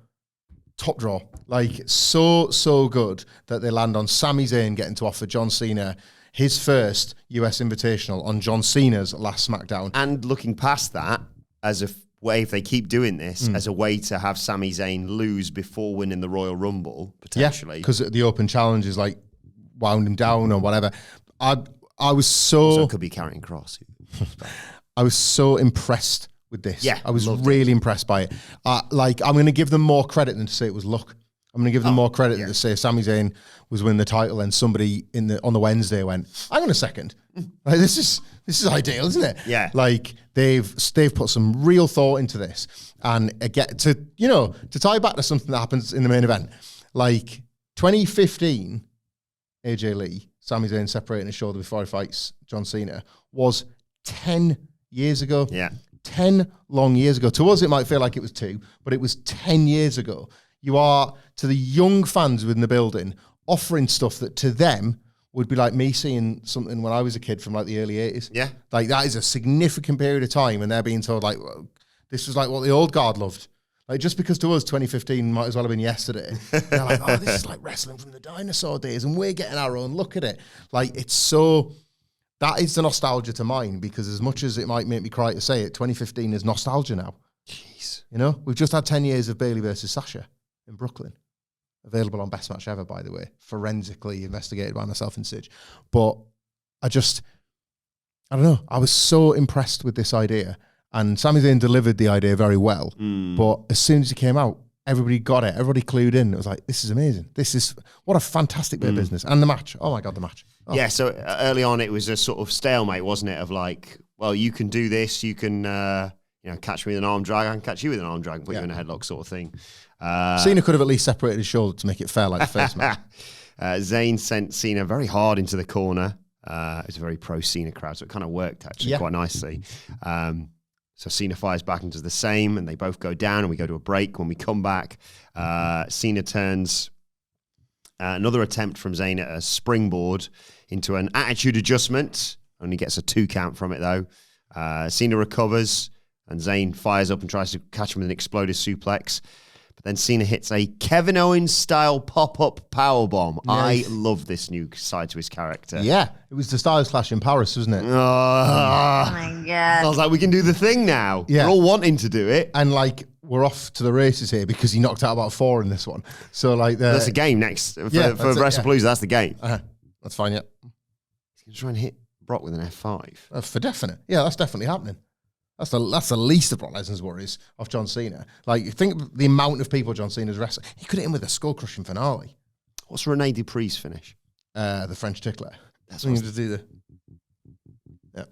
top draw. Like, so good that they land on Sami Zayn getting to offer John Cena his first US Invitational on John Cena's last SmackDown. And looking past that, as a way, if they keep doing this, as a way to have Sami Zayn lose before winning the Royal Rumble, potentially. Because the open challenge is like wound him down or whatever. I was So it could be Karrion Kross. I was so impressed with this. Yeah, I was really impressed by it. Like, I'm going to give them more credit than to say it was luck. I'm going to give them more credit than to say Sami Zayn was winning the title and somebody on the Wednesday went, hang on a second. Like, this is ideal, isn't it? Yeah. Like, they've put some real thought into this. And again, to tie back to something that happens in the main event, like 2015, AJ Lee, Sami Zayn separating his shoulder before he fights John Cena, was 10 years ago. Yeah. 10 long years ago. To us, it might feel like it was 2, but it was 10 years ago. You are, to the young fans within the building, offering stuff that to them would be like me seeing something when I was a kid from like the early 80s. Yeah. Like, that is a significant period of time, and they're being told, like, well, this was like what the old guard loved. Like, just because to us 2015 might as well have been yesterday. They're like, oh, this is like wrestling from the dinosaur days, and we're getting our own look at it. Like, it's so... That is the nostalgia to mine, because as much as it might make me cry to say it, 2015 is nostalgia now. Jeez. You know, we've just had 10 years of Bayley versus Sasha in Brooklyn. Available on Best Match Ever, by the way. Forensically investigated by myself and Sidge. But I don't know. I was so impressed with this idea. And Sami Zayn delivered the idea very well. But as soon as it came out, everybody got it. Everybody clued in. It was like, this is amazing. What a fantastic bit of business. And the match. Oh my God, the match. Oh. Yeah, so early on it was a sort of stalemate, wasn't it? Of like, well, you can do this, you can catch me with an arm drag, I can catch you with an arm drag, put you in a headlock sort of thing. Cena could have at least separated his shoulder to make it fair like the first match. Zayn sent Cena very hard into the corner. It was a very pro-Cena crowd, so it kind of worked actually quite nicely. So Cena fires back and does the same, and they both go down, and we go to a break. When we come back, Cena turns another attempt from Zayn at a springboard into an attitude adjustment. Only gets a 2 count from it, though. Cena recovers, and Zayn fires up and tries to catch him with an explosive suplex. But then Cena hits a Kevin Owens-style pop-up powerbomb. Nice. I love this new side to his character. Yeah, it was the Styles Clash in Paris, wasn't it? Oh my God. I was like, we can do the thing now. Yeah. We're all wanting to do it. And like, we're off to the races here because he knocked out about 4 in this one. So like, That's a game next. For that's it, WrestlePalooza, that's the game. That's fine, yeah. He's going to try and hit Brock with an F5. For definite. Yeah, that's definitely happening. That's the least of Brock Lesnar's worries of John Cena. Like, think of the amount of people John Cena's wrestling. He could hit him with a skull-crushing finale. What's Rene Dupree's finish? The French tickler. That's Something what to do there. Yeah.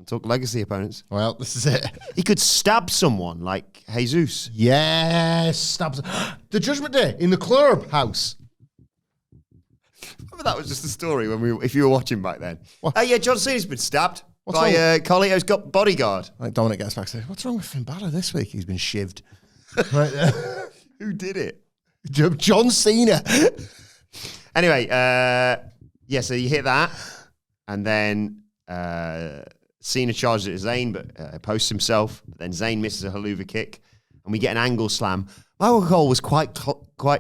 Talk legacy opponents. Well, this is it. He could stab someone like Jesus. Yes, stabs. The Judgment Day in the clubhouse. Remember that was just a story if you were watching back then. What? Oh yeah, John Cena's been stabbed What's by wrong? Carlito's got bodyguard. Like, Dominic gets back and says, what's wrong with Finn Balor this week? He's been shivved. Right there. Who did it? John Cena. Anyway, so you hit that, and then Cena charges at Zayn, but posts himself. But then Zayn misses a haluva kick, and we get an angle slam. Michael Cole was quite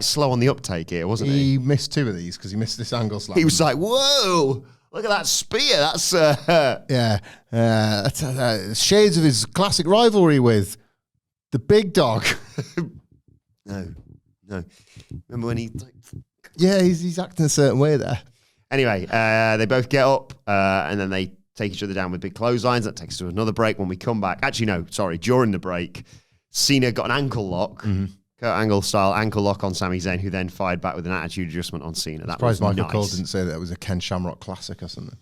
slow on the uptake here, wasn't he? He missed 2 of these because he missed this angle slam. He was like, "Whoa, look at that spear! That's that's shades of his classic rivalry with the big dog." no." Remember when he? Yeah, he's acting a certain way there. Anyway, they both get up, and then they take each other down with big clotheslines. That takes us to another break. When we come back, during the break, Cena got an ankle lock, Kurt Angle style ankle lock on Sami Zayn, who then fired back with an attitude adjustment on Cena. That was Michael nice. Cole didn't say that it was a Ken Shamrock classic or something.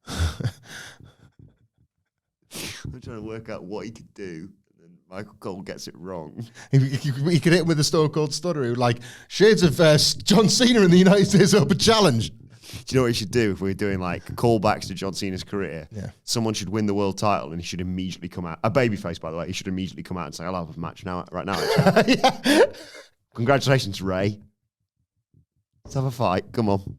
I'm trying to work out what he could do. And Michael Cole gets it wrong. He could hit him with a Stone Cold Stunner, like shades of John Cena in the United States Open Challenge. Do you know what he should do if we're doing like callbacks to John Cena's career? Yeah. Someone should win the world title and he should immediately come out. A babyface, by the way. He should immediately come out and say, I'll have a match right now. Actually. Yeah. Congratulations, Ray. Let's have a fight. Come on.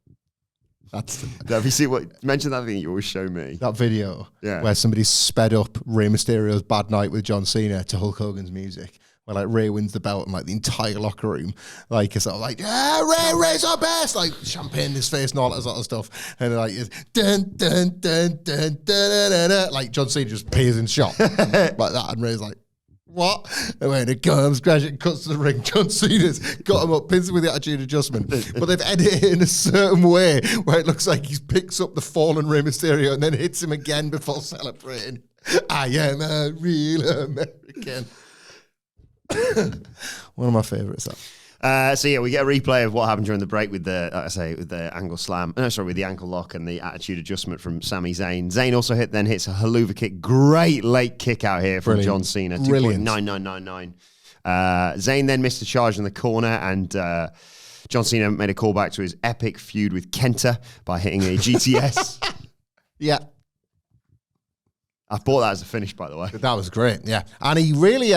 Have you seen mention that thing you always show me? That video Yeah. where somebody sped up Rey Mysterio's Bad Night with John Cena to Hulk Hogan's music. Where like Ray wins the belt and like the entire locker room like is sort of like, yeah, Ray's our best, like champagne in his face and all that sort of stuff. And like it's dun dun dun dun dun dun dun, like John Cena just peers in shot like that, and Ray's like, what? And when it comes, crashing, cuts to the ring. John Cena's got him up, pins him with the attitude adjustment. But they've edited it in a certain way where it looks like he picks up the fallen Rey Mysterio and then hits him again before celebrating. I am a real American. One of my favourites. So yeah, we get a replay of what happened during the break with the angle slam. No, sorry, with the ankle lock and the attitude adjustment from Sami Zayn. Zayn also hits a haluva kick. Great late kick out here from John Cena. 2.9999. Zayn then missed a charge in the corner, and John Cena made a callback to his epic feud with Kenta by hitting a GTS. Yeah. I bought that as a finish, by the way. That was great, yeah. And he really,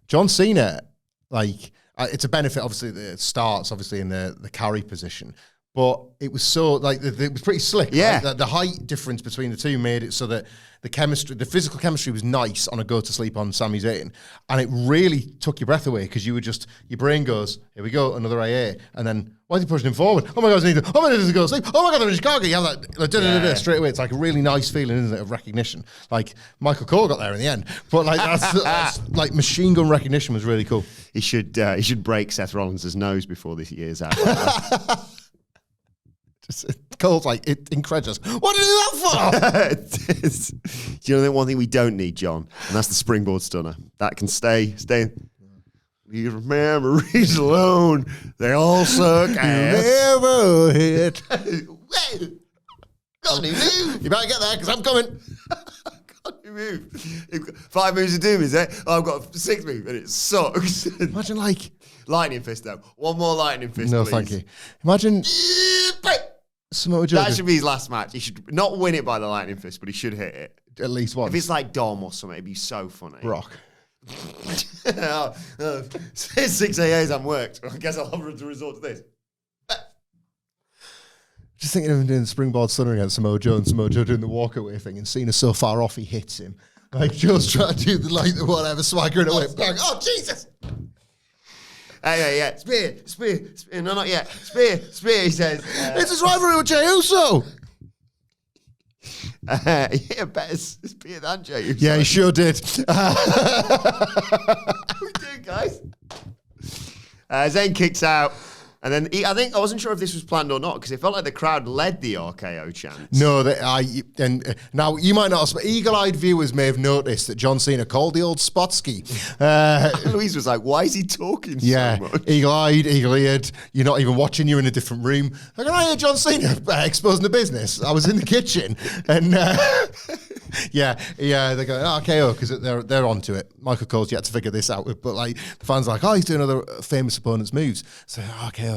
John Cena, like, it's a benefit, obviously, that it starts, obviously, in the carry position. But it was so, like, it was pretty slick. Yeah. Right? The height difference between the two made it so that the physical chemistry was nice on a go-to-sleep on Sami Zayn. And it really took your breath away because you were just, your brain goes, here we go, another AA. And then, why is he pushing him forward? Oh my God, there's a go-to-sleep. Oh my God, they're in Chicago. You have that, straight away. It's like a really nice feeling, isn't it, of recognition. Like, Michael Cole got there in the end. But, like, that's like, machine gun recognition was really cool. He should break Seth Rollins' nose before this year's out. Cole's like incredulous. What did you do that for? Do you know the one thing we don't need, John? And that's the springboard stunner. That can stay. Leave memories alone. They all suck ass. Never hit. Got any move? You better get there because I'm coming. Got any move? 5 moves to doom, is it? Oh, I've got 6 moves and it sucks. Imagine like lightning fist though. One more lightning fist. No, please. thank you. Imagine Samoa Joe. That should be his last match. He should not win it by the lightning fist, but he should hit it at least once. If it's like Dom or something, it'd be so funny. Brock. 6 AAs I'm worked. I guess I'll have to resort to this. Just thinking of him doing the springboard stunner against Samoa Joe and Samoa Joe doing the walkaway thing and Cena's so far off he hits him. Like Joe's trying to do the whatever, swaggering away. Bang. Oh, Jesus! Yeah. Spear. No, not yet. Spear, he says. It's his rivalry with Jey Uso. Yeah, better spear than Jey Uso. Yeah, he sure did. What we do, guys? Zayn kicks out. And then I wasn't sure if this was planned or not because it felt like the crowd led the RKO chant. No, now you might not have, eagle-eyed viewers may have noticed that John Cena called the old Spotsky. Louise was like, why is he talking Yeah, so much? eagle-eyed, eagle-eared. You're not even watching. You're in a different room. Like, I hear John Cena exposing the business. I was in the kitchen, and yeah, they go RKO because they're onto it. Michael Cole's yet to figure this out, but like the fans are like, oh, he's doing other famous opponents' moves. So RKO.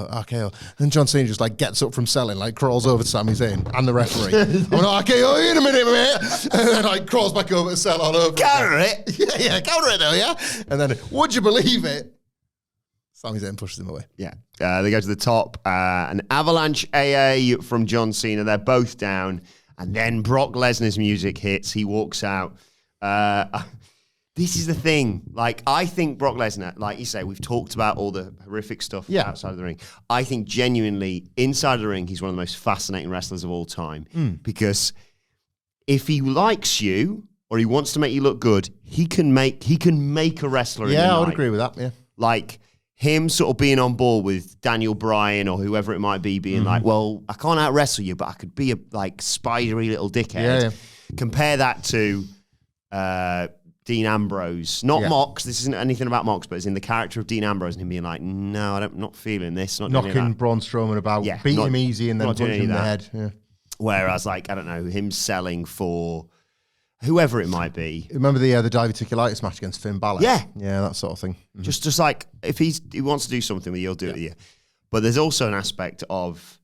And John Cena just like gets up from selling, like crawls over to Sami Zayn and the referee. I'm like, RKO in a minute, mate. And then like crawls back over to sell all over. Counter it. Yeah, counter it though, yeah. And then, would you believe it? Sami Zayn pushes him away. Yeah. They go to the top. An avalanche AA from John Cena. They're both down. And then Brock Lesnar's music hits. He walks out. This is the thing. Like, I think Brock Lesnar, like you say, we've talked about all the horrific stuff outside of the ring. I think genuinely, inside of the ring, he's one of the most fascinating wrestlers of all time. Because if he likes you or he wants to make you look good, he can make a wrestler in the Yeah, I would night. agree with that, yeah. Like, him sort of being on board with Daniel Bryan or whoever it might be, being like, well, I can't out-wrestle you, but I could be a, like, spidery little dickhead. Yeah. Compare that to Dean Ambrose. Not Mox. This isn't anything about Mox, but it's in the character of Dean Ambrose and him being like, no, I'm not feeling this. Not doing Knocking that. Braun Strowman about, beating him easy and then punching him in the head. Yeah. Whereas, like, I don't know, him selling for whoever it might be. Remember the diverticulitis match against Finn Balor? Yeah. Yeah, that sort of thing. Mm-hmm. Just like, if he wants to do something with you, he'll do it with you. But there's also an aspect of,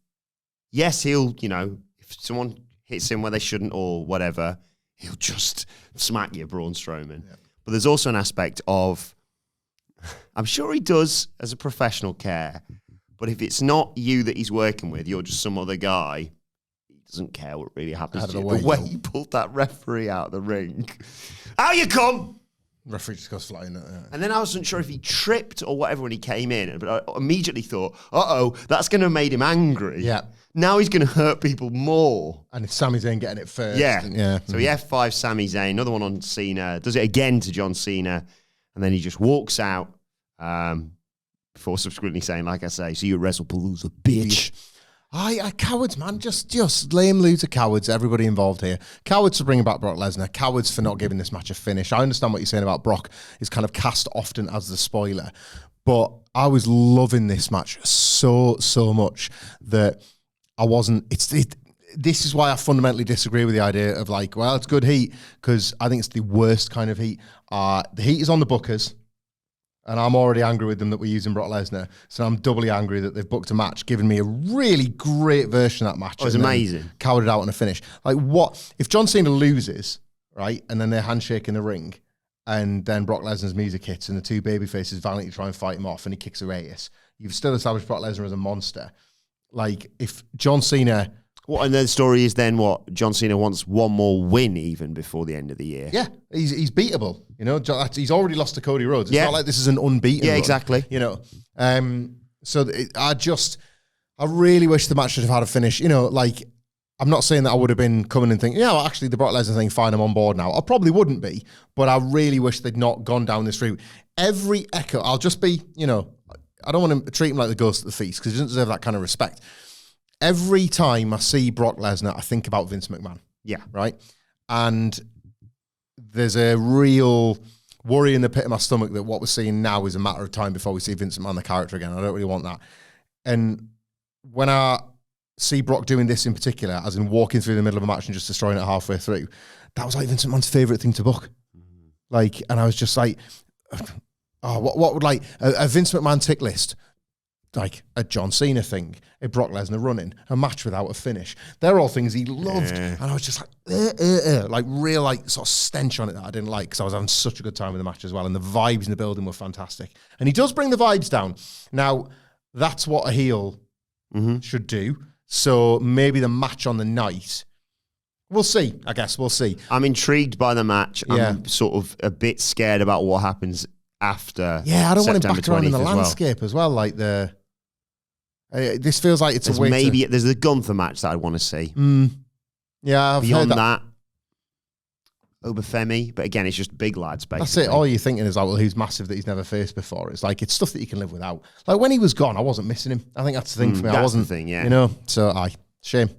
yes, he'll, if someone hits him where they shouldn't or whatever, he'll just smack you, Braun Strowman. Yeah. But there's also an aspect of, I'm sure he does as a professional care, but But if it's not you that he's working with, you're just some other guy, he doesn't care what really happens to you. The way he pulled that referee out of the ring. Out you come! Referee just goes flying. And then I wasn't sure if he tripped or whatever when he came in, but I immediately thought, that's going to have made him angry. Yeah. Now he's going to hurt people more. And it's Sami Zayn getting it first. Yeah. So he F5 Sami Zayn, another one on Cena, does it again to John Cena, and then he just walks out before subsequently saying, like I say, see you at WrestlePalooza, bitch. Cowards, man. Just lame loser cowards, everybody involved here. Cowards for bringing back Brock Lesnar. Cowards for not giving this match a finish. I understand what you're saying about Brock is kind of cast often as the spoiler, but I was loving this match so much that I wasn't... This is why I fundamentally disagree with the idea of like, well, it's good heat, because I think it's the worst kind of heat. The heat is on the bookers, and I'm already angry with them that we're using Brock Lesnar. So I'm doubly angry that they've booked a match, giving me a really great version of that match. Oh, it was amazing. Cowered it out on a finish. Like, what if John Cena loses, right, and then they handshake in the ring, and then Brock Lesnar's music hits, and the two baby faces valiantly try and fight him off, and he kicks a radius. You've still established Brock Lesnar as a monster. Like, if John Cena... What, and the story is then what? John Cena wants one more win even before the end of the year. Yeah, he's beatable. You know, he's already lost to Cody Rhodes. It's not like this is an unbeaten run, exactly. You know, I really wish the match should have had a finish. You know, like, I'm not saying that I would have been coming and thinking, well, actually, the Brock Lesnar thing, fine, I'm on board now. I probably wouldn't be, but I really wish they'd not gone down this route. Every echo, I'll just be, you know, I don't want to treat him like the ghost of the feast because he doesn't deserve that kind of respect. Every time I see Brock Lesnar, I think about Vince McMahon. Yeah. Right? And there's a real worry in the pit of my stomach that what we're seeing now is a matter of time before we see Vince McMahon, the character, again. I don't really want that. And when I see Brock doing this in particular, as in walking through the middle of a match and just destroying it halfway through, that was like Vince McMahon's favourite thing to book. Like, and I was just like, what would like a Vince McMahon tick list? Like a John Cena thing, a Brock Lesnar running, a match without a finish. They're all things he loved. And I was just like, like real, like sort of stench on it that I didn't like because I was having such a good time with the match as well. And the vibes in the building were fantastic. And he does bring the vibes down. Now, that's what a heel should do. So maybe the match on the night, we'll see, I guess. We'll see. I'm intrigued by the match. I'm sort of a bit scared about what happens after. Yeah, I don't want him back around in the well. landscape as well. Like this feels like it's there's a way there's the Gunther match that I want to see. Yeah, I've Beyond heard that. Obafemi, but again, it's just big lads, basically. That's it. All you're thinking is like, well, who's massive that he's never faced before? It's like, it's stuff that you can live without. Like when he was gone, I wasn't missing him. I think that's the thing for me. I wasn't, the thing, yeah. You know, so shame.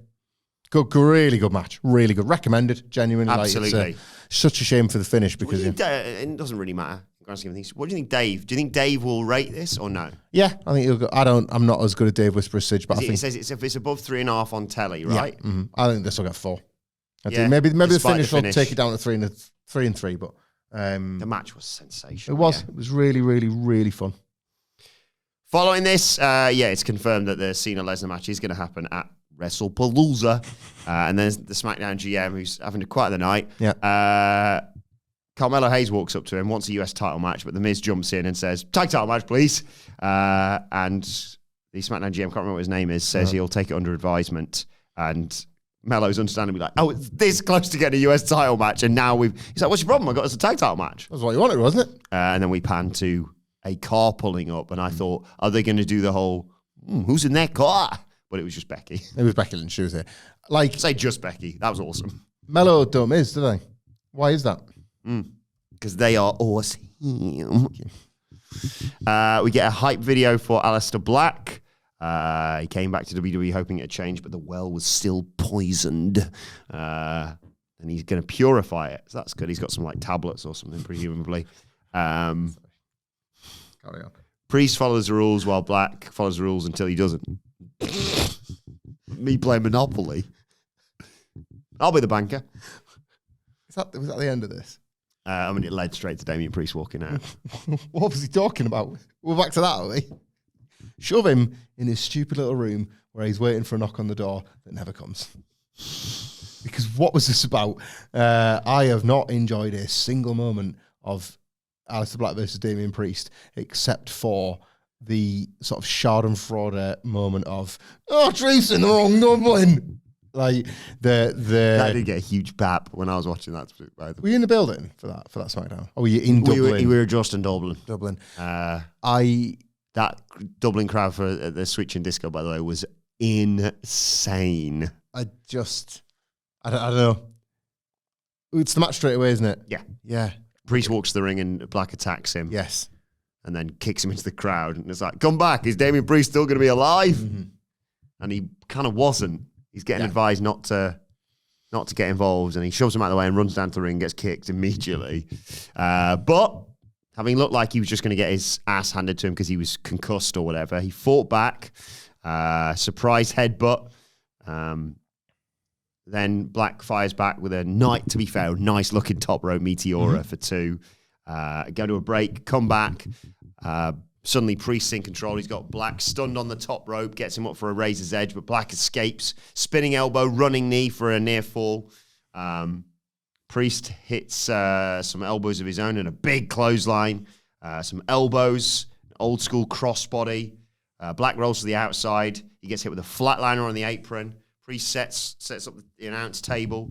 Good, really good match. Really good. Recommended, genuinely. Absolutely. Like, it's such a shame for the finish because it doesn't really matter. What do you think, Dave? Do you think Dave will rate this or no? Yeah, I think he'll go. I'm not as good at Dave Whisperer Sidge, but I think it says it's above 3.5 on telly, right? Yeah, I think this will get 4. I think maybe the finish will take it down to 3 and 3, but the match was sensational. It was. Yeah. It was really, really, really fun. Following this, it's confirmed that the Cena Lesnar match is going to happen at WrestlePalooza, and then the SmackDown GM who's having quite the night. Yeah. Carmelo Hayes walks up to him, wants a US title match, but The Miz jumps in and says, tag title match, please. And the SmackDown GM, can't remember what his name is, says he'll take it under advisement. And Melo's understandably like, oh, it's this close to getting a US title match. And now he's like, what's your problem? I got us a tag title match. That's what you wanted, wasn't it? And then we pan to a car pulling up. And I thought, are they going to do the whole, who's in their car? But it was just Becky. It was Becky Lynch. She was here. Like, say just Becky. That was awesome. Melo don't miss, do they? Why is that? Because they are awesome. We get a hype video for Aleister Black. He came back to WWE hoping it'd change, but the well was still poisoned. And he's going to purify it. So that's good. He's got some like tablets or something, presumably. Carry on. Priest follows the rules while Black follows the rules until he doesn't. Me playing Monopoly. I'll be the banker. Was that the end of this? It led straight to Damian Priest walking out. What was he talking about? We're back to that, are we? Shove him in his stupid little room where he's waiting for a knock on the door that never comes. Because what was this about? I have not enjoyed a single moment of Aleister Black versus Damian Priest except for the sort of Schadenfreude moment of, oh, Jason, the wrong Dublin. Like That did get a huge bap when I was watching that. Were you in the building for that SmackDown? Or were you in Dublin? We were just in Dublin. That Dublin crowd for the Switching Disco, by the way, was insane. I don't know. It's the match straight away, isn't it? Yeah. Priest walks to the ring and Black attacks him. Yes. And then kicks him into the crowd. And it's like, come back. Is Damian Priest still going to be alive? Mm-hmm. And he kind of wasn't. He's getting advised not to get involved. And he shoves him out of the way and runs down to the ring and gets kicked immediately. But having looked like he was just going to get his ass handed to him because he was concussed or whatever, he fought back. Surprise headbutt. Then Black fires back with a nice looking top rope Meteora for 2. Go to a break, come back. Suddenly Priest's in control. He's got Black stunned on the top rope, gets him up for a razor's edge, but Black escapes. Spinning elbow, running knee for a near fall. Priest hits some elbows of his own and a big clothesline. Some elbows, old school crossbody. Black rolls to the outside. He gets hit with a flatliner on the apron. Priest sets up the announce table,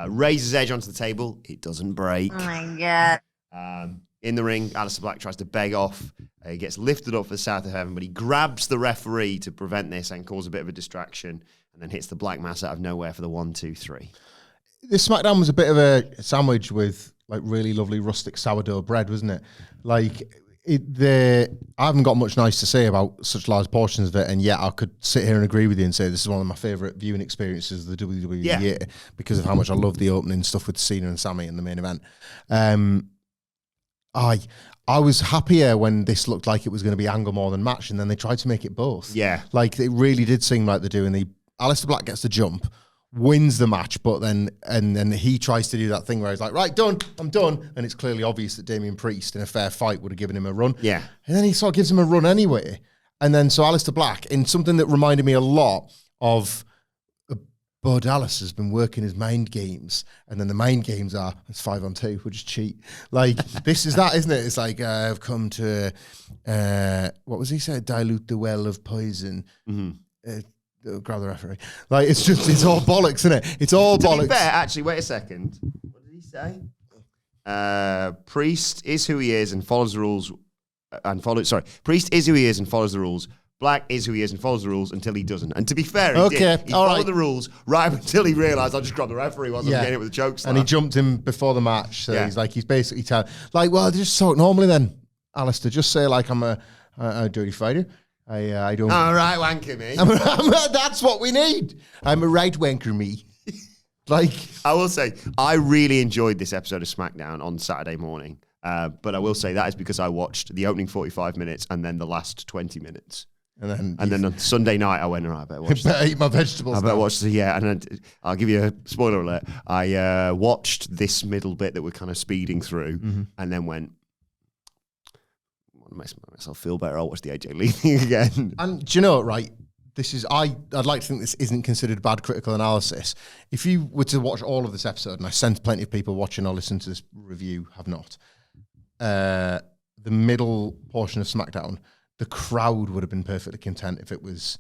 raises edge onto the table. It doesn't break. Oh my God. In the ring, Aleister Black tries to beg off. He gets lifted up for the South of Heaven, but he grabs the referee to prevent this and cause a bit of a distraction, and then hits the Black Mass out of nowhere for the 1, 2, 3. This SmackDown was a bit of a sandwich with like really lovely rustic sourdough bread, wasn't it? Like I haven't got much nice to say about such large portions of it, and yet I could sit here and agree with you and say this is one of my favourite viewing experiences of the WWE year because of how much I love the opening stuff with Cena and Sami in the main event. I was happier when this looked like it was going to be angle more than match, and then they tried to make it both. Yeah. Like, it really did seem like they're doing Aleister Black gets the jump, wins the match, but then he tries to do that thing where he's like, right, done, I'm done. And it's clearly obvious that Damian Priest in a fair fight would have given him a run. Yeah. And then he sort of gives him a run anyway. And then so Aleister Black, in something that reminded me a lot of Bo Dallas has been working his mind games, and then the mind games are, it's 5-on-2, we'll just cheat. Like, this is that, isn't it? It's like, I've come to, what was he said? Dilute the well of poison. Mm-hmm. Grab the referee. Like, it's all bollocks, isn't it? It's all bollocks. To be fair, actually, wait a second. What did he say? Priest is who he is and follows the rules, Priest is who he is and follows the rules. Black is who he is and follows the rules until he doesn't. And to be fair, he did. He followed the rules right until he realised I'll just grab the referee once I'm getting it with a choke slam. And he jumped him before the match. So he's basically telling, like, well, just talk normally then, Aleister. Just say, like, I'm a dirty fighter. I don't... All right, wanker me. That's what we need. I'm a right wanker me. Like... I will say, I really enjoyed this episode of SmackDown on Saturday morning. But I will say that is because I watched the opening 45 minutes and then the last 20 minutes. And then on Sunday night, I went, all right, I better watch better eat my vegetables. I better watch the, and then I'll give you a spoiler alert. I watched this middle bit that we're kind of speeding through and then went, I want to make myself feel better. I'll watch the AJ Lee thing again. And do you know, right, I'd like to think this isn't considered bad critical analysis. If you were to watch all of this episode, and I sense plenty of people watching or listening to this review have not, the middle portion of SmackDown, the crowd would have been perfectly content if it was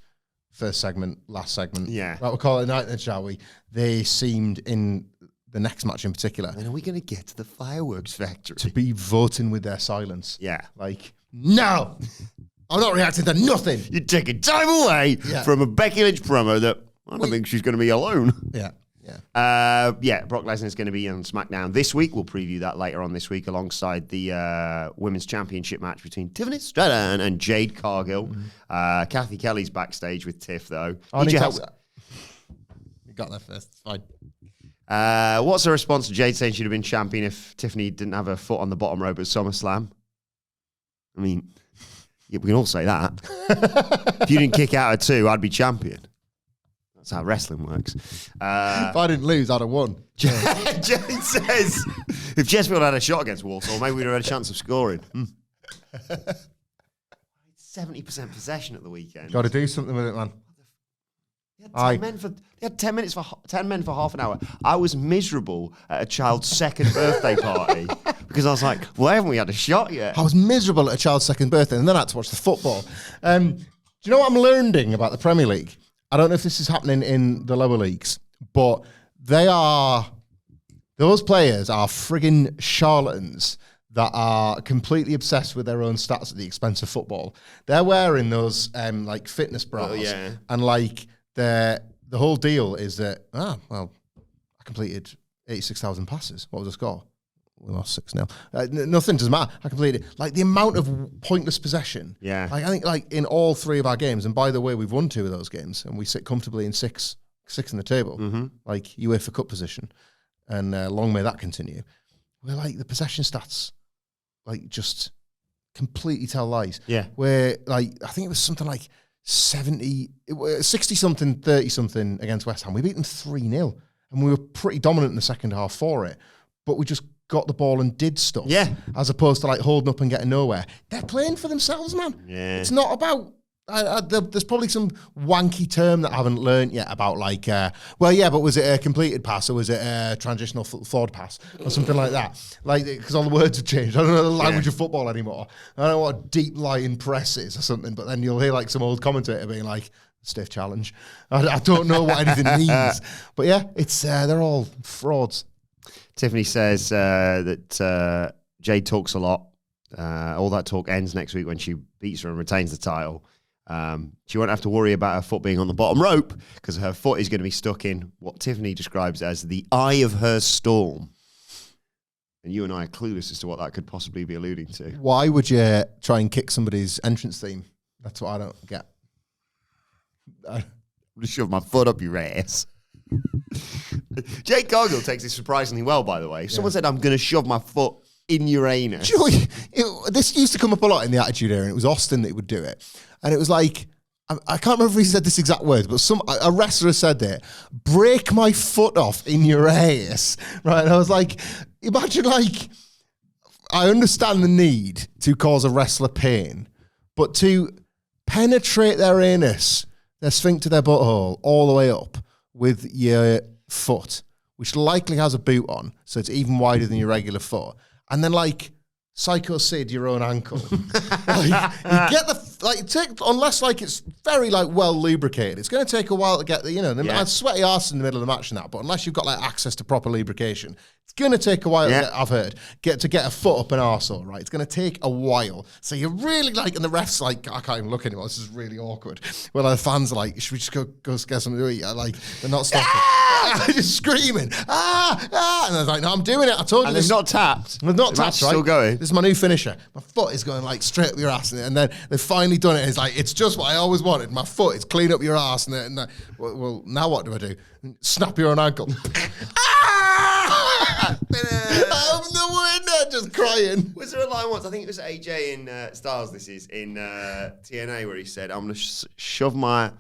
first segment, last segment. Yeah. Right, we'll call it a night then, shall we? They seemed, in the next match in particular... When are we going to get to the fireworks factory? To be voting with their silence. Yeah. Like, no! I'm not reacting to nothing! You're taking time away from a Becky Lynch promo that I don't think she's going to be alone. Yeah. Brock Lesnar is going to be on SmackDown this week. We'll preview that later on this week alongside the Women's Championship match between Tiffany Stratton and Jade Cargill. Kathy Kelly's backstage with Tiff, though. You got there first. It's fine. What's the response to Jade saying she'd have been champion if Tiffany didn't have her foot on the bottom rope at SummerSlam? I mean, we can all say that. If you didn't kick out at 2, I'd be champion. That's how wrestling works. If I didn't lose, I'd have won. Jane says, if Chesterfield had a shot against Walsall, maybe we'd have had a chance of scoring. 70% possession at the weekend. Got to do something with it, man. They had 10 minutes for 10 men for half an hour. I was miserable at a child's second birthday party because I was like, why haven't we had a shot yet? I was miserable at a child's second birthday, and then I had to watch the football. Do you know what I'm learning about the Premier League? I don't know if this is happening in the lower leagues, but those players are friggin' charlatans that are completely obsessed with their own stats at the expense of football. They're wearing those like fitness bras, and like the whole deal is that I completed 86,000 passes. What was the score? We lost 6-0. Nothing doesn't matter. I completed like the amount of pointless possession. Yeah, like I think like in all 3 of our games, and by the way, we've won 2 of those games, and we sit comfortably in six in the table, like UEFA Cup position, and long may that continue. We're like the possession stats, like just completely tell lies. Yeah, where like I think it was something like 60-something, 30-something against West Ham. We beat them 3-0, and we were pretty dominant in the second half for it, but we just got the ball and did stuff. Yeah. As opposed to like holding up and getting nowhere. They're playing for themselves, man. Yeah. It's not about... there's probably some wanky term that I haven't learned yet about like, but was it a completed pass or was it a transitional forward pass or something like that? Like, because all the words have changed. I don't know the language of football anymore. I don't know what a deep lying press is or something, but then you'll hear like some old commentator being like, stiff challenge. I don't know what anything means. But yeah, it's they're all frauds. Tiffany says that Jade talks a lot. All that talk ends next week when she beats her and retains the title. She won't have to worry about her foot being on the bottom rope because her foot is going to be stuck in what Tiffany describes as the eye of her storm. And you and I are clueless as to what that could possibly be alluding to. Why would you try and kick somebody's entrance theme? That's what I don't get. I'm going to shove my foot up your ass. Jake Cargill takes this surprisingly well, by the way. If someone said, I'm going to shove my foot in your anus. Do you know, this used to come up a lot in the Attitude Era, and it was Austin that would do it. And it was like, I can't remember if he said this exact word, but a wrestler said it, break my foot off in your ass. Right? And I was like, imagine like, I understand the need to cause a wrestler pain, but to penetrate their anus, their sphincter, their butthole, all the way up with your foot, which likely has a boot on, so it's even wider than your regular foot, and then like Psycho Sid your own ankle. Like, you get unless like it's very like well lubricated, it's going to take a while to get the sweaty arse in the middle of the match and that. But unless you've got like access to proper lubrication, it's going to take a while. I've heard get a foot up an arsehole, right? It's going to take a while. So you're really like, and the refs like, I can't even look anymore. This is really awkward. Well, the fans are like, should we just go get something to eat? Like they're not stopping, just screaming, and I was like, no, I'm doing it. I told you. And this. they've not tapped. They've not tapped. Right? Still going. This is my new finisher. My foot is going like straight up your ass, and then they've finally done it. It's like, it's just what I always wanted. My foot is clean up your ass, well, now what do I do? Snap your own ankle. I'm the winner, just crying. Was there a line once? I think it was AJ in Styles. This is in TNA where he said, "I'm going to shove my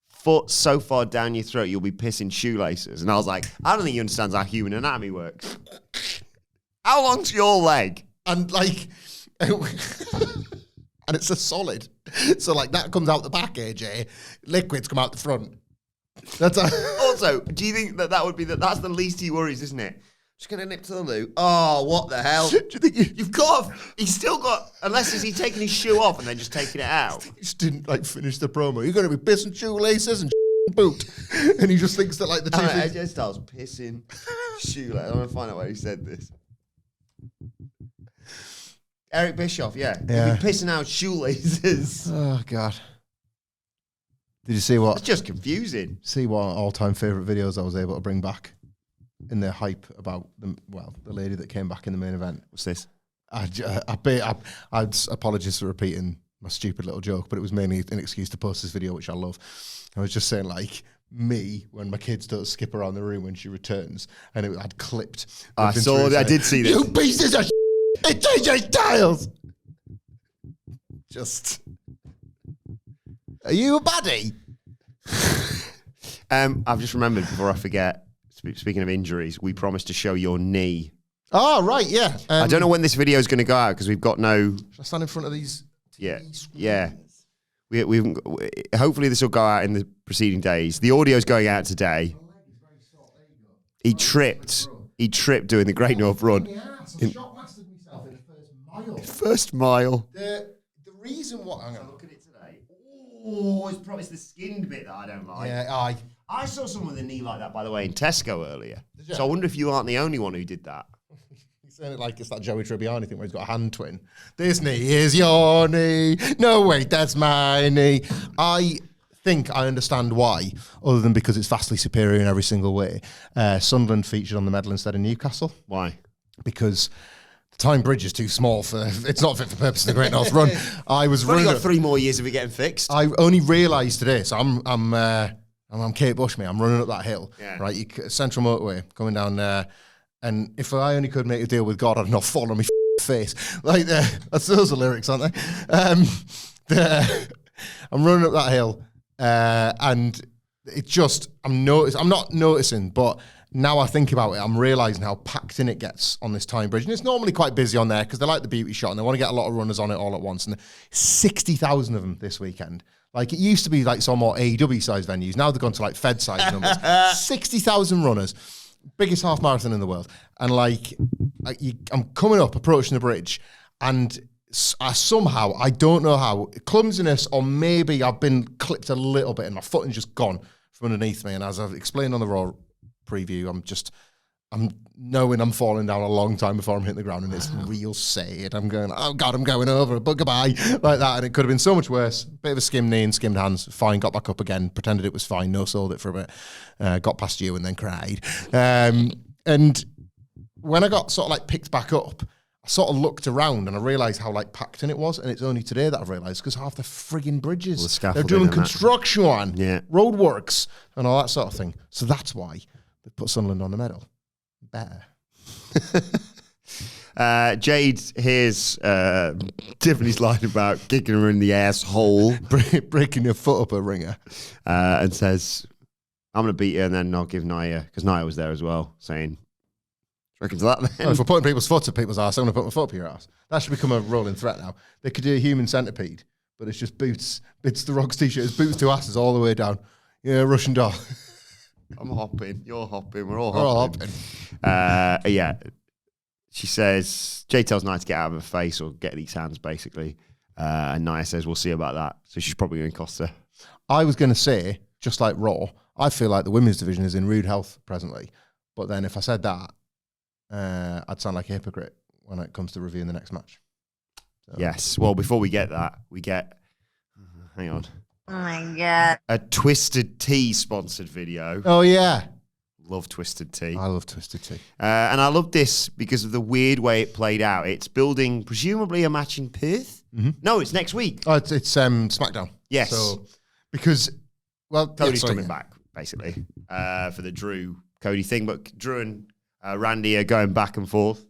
foot so far down your throat, you'll be pissing shoelaces." And I was like, I don't think he understands how human anatomy works. How long's your leg? And like, and it's a solid. So like that comes out the back, AJ. Liquids come out the front. That's Also, do you think that would be that's the least he worries, isn't it? Just gonna nip to the loo. Oh, what the hell? Do you think he's still got, unless is he taking his shoe off and then just taking it out? He just didn't like finish the promo. You're gonna be pissing shoelaces and boot, and he just thinks that like the two things. AJ Styles pissing shoelaces. I want to find out where he said this. Eric Bischoff, yeah. He'd be pissing out shoelaces. Oh God. Did you see what? It's just confusing. See what all-time favorite videos I was able to bring back in the hype about the lady that came back in the main event. What's this? I'd apologize for repeating my stupid little joke, but it was mainly an excuse to post this video, which I love. I was just saying like me when my kids don't skip around the room when she returns, and I'd clipped. I did see this. You pieces of it's AJ Styles. Just. Are you a baddie? I've just remembered before I forget, speaking of injuries, we promised to show your knee. Oh, right, yeah. I don't know when this video is going to go out because we've got no... Should I stand in front of these TV screens? Yeah. hopefully this will go out in the preceding days. The audio's going out today. He tripped doing the Great North Run. Shockmastered myself in the first mile. First mile. The reason why... I'm going to look at it today. Oh, it's the skinned bit that I don't like. Yeah, I saw someone with a knee like that, by the way, in Tesco earlier. So I wonder if you aren't the only one who did that. He's saying it like it's that Joey Tribbiani thing where he's got a hand twin. This knee is your knee. No, wait, that's my knee. I think I understand why, other than because it's vastly superior in every single way. Sunderland featured on the medal instead of Newcastle. Why? Because the Tyne Bridge is too small for... It's not fit for purpose of the Great North Run. I was running... running... got 3 more years of it getting fixed. I only realised today, so I'm Kate Bush, mate. I'm running up that hill, right? Central Motorway, coming down there. And if I only could make a deal with God, I'd not fall on my face. Like, those are the lyrics, aren't they? I'm running up that hill, and it just, I'm not noticing, but now I think about it, I'm realising how packed in it gets on this Tyne Bridge. And it's normally quite busy on there because they like the beauty shot and they want to get a lot of runners on it all at once. And 60,000 of them this weekend. Like, it used to be like some more AEW size venues. Now they've gone to like Fed size numbers. 60,000 runners. Biggest half marathon in the world. And like, I'm coming up, approaching the bridge, and somehow, I don't know how, clumsiness, or maybe I've been clipped a little bit and my footing's just gone from underneath me. And as I've explained on the Raw preview, I'm knowing I'm falling down a long time before I'm hitting the ground, and it's real sad. I'm going, oh God, I'm going over, but goodbye, like that. And it could have been so much worse. Bit of a skimmed knee and skimmed hands. Fine, got back up again, pretended it was fine, no-sold it for a bit, got past you and then cried. And when I got sort of like picked back up, I sort of looked around and I realised how like packed in it was, and it's only today that I've realised because half the frigging bridges, they're doing construction, roadworks and all that sort of thing. So that's why they put Sunderland on the medal. Better. Jade hears Tiffany's line about kicking her in the asshole, breaking your foot up a ringer, and says, I'm going to beat you and then I'll give Nia, because Nia was there as well, saying, reckon to that then? If we're putting people's foot up people's ass, I'm going to put my foot up your ass. That should become a rolling threat now. They could do a human centipede, but it's just boots. It's the Rocks t-shirt. It's boots to asses all the way down. Yeah, Russian doll. I'm hopping. You're hopping. We're all hopping. Yeah. She says, Jay tells Nia to get out of her face or get these hands, basically. And Nia says, we'll see about that. So she's probably going to cost her. I was going to say, just like Raw, I feel like the women's division is in rude health presently. But then if I said that, I'd sound like a hypocrite when it comes to reviewing the next match. So. Yes. Well, before we get that, we get... hang on. Oh my God. A Twisted Tea sponsored video. Oh, yeah. Love Twisted Tea. I love Twisted Tea. And I love this because of the weird way it played out. It's building, presumably, a match in Perth? Mm-hmm. No, it's next week. Oh, it's SmackDown. Yes. So, because, well... Cody's coming back, basically, for the Drew Cody thing. But Drew and Randy are going back and forth.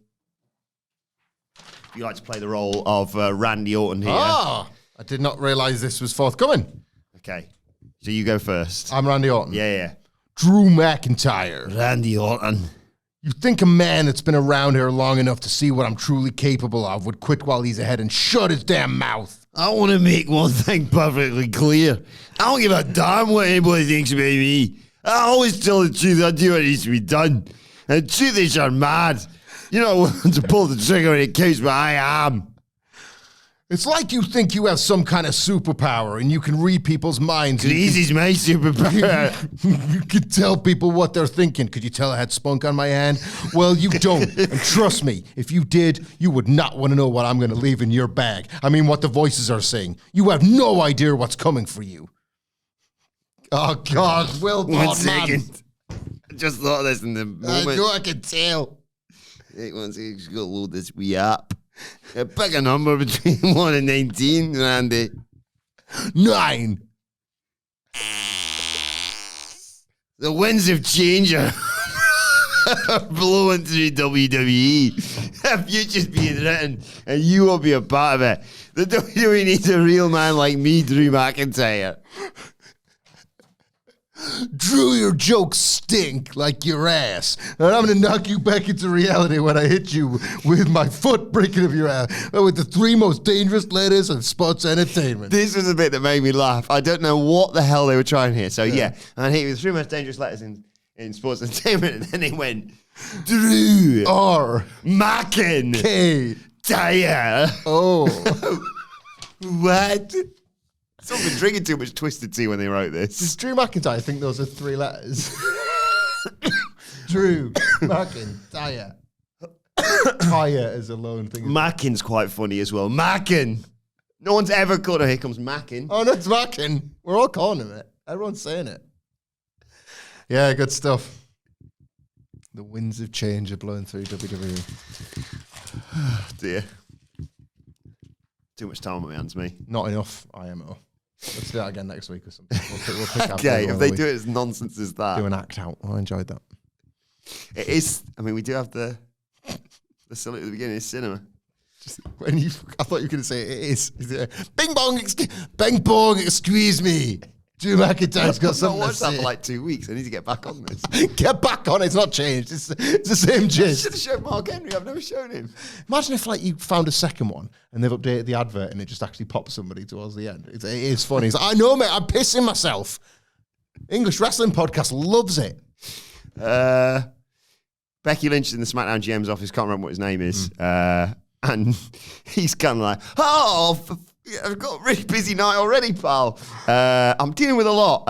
You like to play the role of Randy Orton here. Ah! I did not realise this was forthcoming. Okay. So you go first. I'm Randy Orton. Yeah. Drew McIntyre. Randy Orton. You think a man that's been around here long enough to see what I'm truly capable of would quit while he's ahead and shut his damn mouth? I want to make one thing perfectly clear. I don't give a damn what anybody thinks about me. I always tell the truth. I do what needs to be done. And the truth is, you're mad. You're not willing to pull the trigger when it counts, but I am. It's like you think you have some kind of superpower and you can read people's minds. Easy's my superpower. You could tell people what they're thinking. Could you tell I had spunk on my hand? Well, you don't. And trust me, if you did, you would not want to know what I'm going to leave in your bag. I mean, what the voices are saying. You have no idea what's coming for you. Oh, God, Wilbourn, 1 second. I just thought of this in the moment. I know, I can tell. Hey, 1 second, just got to load this wee app. Pick a number between 1 and 19, Randy. 9. The winds of change are blowing through WWE. The future's being written, and you will be a part of it. The WWE needs a real man like me, Drew McIntyre. Drew, your jokes stink like your ass. And I'm going to knock you back into reality when I hit you with my foot breaking of your ass. With the 3 most dangerous letters of sports entertainment. This was a bit that made me laugh. I don't know what the hell they were trying here. So, yeah. And I hit you with the 3 most dangerous letters in sports entertainment. And then it went, Drew. R. Macken. K. Dyer. Oh. What? Someone been drinking too much Twisted Tea when they wrote this. Does Drew McIntyre think those are 3 letters? Drew McIntyre. Tyre is a lone thing. Mackin's quite funny as well. Mackin. No one's ever called her. Here comes Mackin. Oh, no, it's Mackin. We're all calling him it. Everyone's saying it. Yeah, good stuff. The winds of change are blowing through WWE. Oh, dear. Too much time on my hands, me. Not enough IMO. Let's do that again next week or something. We'll pick up. Okay, if they do it as nonsense as that. Do an act out. I enjoyed that. It is. I mean, we do have the salute at the beginning of cinema. I thought you were going to say it is. Bing bong, bang bong, excuse me. Drew McIntyre's got something I've to say. that for like 2 weeks. I need to get back on this. Get back on it. It's not changed. It's the same I gist. should have shown Mark Henry. I've never shown him. Imagine if like you found a second one and they've updated the advert and it just actually pops somebody towards the end. It is funny. It's like, I know, mate. I'm pissing myself. English Wrestling Podcast loves it. Becky Lynch is in the SmackDown GM's office. Can't remember what his name is. And he's kind of like, I've got a really busy night already, pal. I'm dealing with a lot.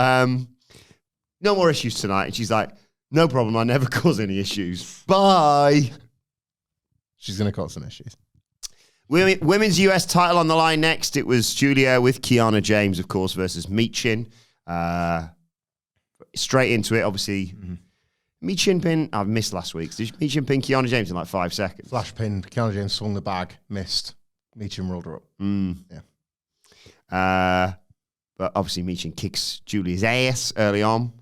No more issues tonight. And she's like, no problem. I never cause any issues. Bye. She's going to cause some issues. Women's US title on the line next. It was Julia with Kiana James, of course, versus Michin. Straight into it, obviously. Michin pin. I've missed last week's. Did Michin pin Kiana James in like 5 seconds? Flash pin. Kiana James swung the bag, missed. Michin rolled her up. Yeah. But obviously Michin kicks Julia's ass early on.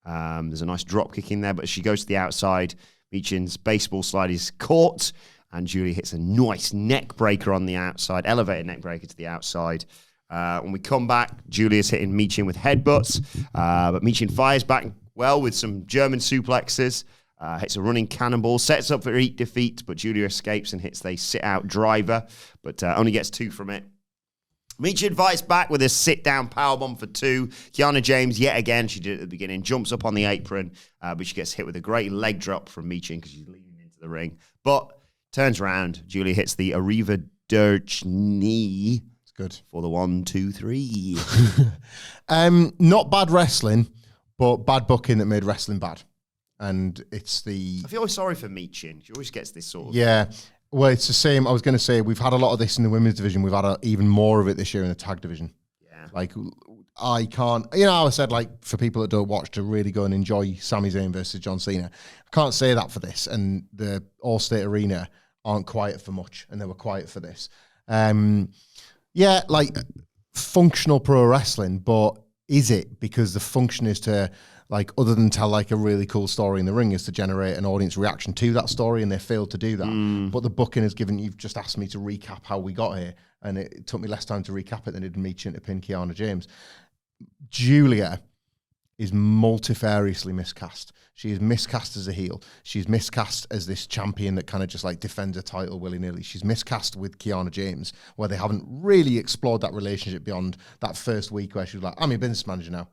There's a nice drop kick in there, but as she goes to the outside, Michin's baseball slide is caught, and Julia hits a nice neck breaker on the outside, elevated neck breaker to the outside. When we come back, Julia's hitting Michin with headbutts, but Michin fires back well with some German suplexes, hits a running cannonball, sets up for heat defeat, but Julia escapes and hits the sit-out driver, but only gets 2 from it. Michin fights back with a sit-down powerbomb for 2. Kiana James, yet again, she did it at the beginning, jumps up on the apron, but she gets hit with a great leg drop from Michin because she's leaning into the ring. But turns around, Julia hits the Arriva Dirge knee. It's good. For the 1, 2, 3. Not bad wrestling, but bad booking that made wrestling bad. And it's the... I feel sorry for Michin. She always gets this sort of... Yeah. Well, it's the same. I was going to say, we've had a lot of this in the women's division. We've had even more of it this year in the tag division. Yeah. Like, I can't... You know, I said, like, for people that don't watch to really go and enjoy Sami Zayn versus John Cena. I can't say that for this. And the All-State Arena aren't quiet for much. And they were quiet for this. Yeah, like, functional pro wrestling, but is it? Because the function is to... Like, other than tell, like, a really cool story in the ring, is to generate an audience reaction to that story, and they failed to do that. But the booking has given... You've just asked me to recap how we got here, and it took me less time to recap it than it did Michin to pin Kiana James. Julia is multifariously miscast. She is miscast as a heel. She's miscast as this champion that kind of just, like, defends a title willy-nilly. She's miscast with Kiana James, where they haven't really explored that relationship beyond that first week where she was like, I'm your business manager now.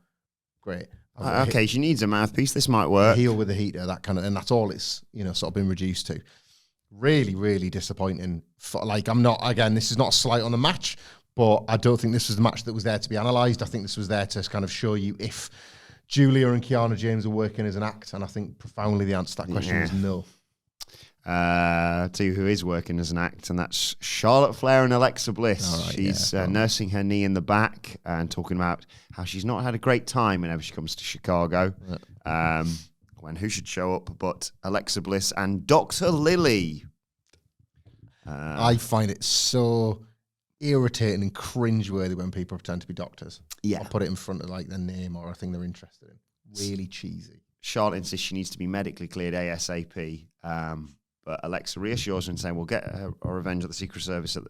Great. Okay, she needs a mouthpiece. This might work. Heel with a heater, that kind of, and that's all it's, you know, sort of been reduced to. Really, really disappointing. Like, I'm not, again, this is not a slight on the match, but I don't think this was the match that was there to be analysed. I think this was there to kind of show you if Julia and Kiana James are working as an act, and I think profoundly the answer to that question is no. To who is working as an act, and that's Charlotte Flair and Alexa Bliss. Right, she's nursing her knee in the back and talking about how she's not had a great time whenever she comes to Chicago. When who should show up but Alexa Bliss and Dr. Lily. I find it so irritating and cringeworthy when people pretend to be doctors. Yeah. Or put it in front of, like, their name or a thing they're interested in. Really cheesy. Charlotte insists she needs to be medically cleared ASAP. But Alexa reassures her and saying, we'll get her revenge at the Secret Service at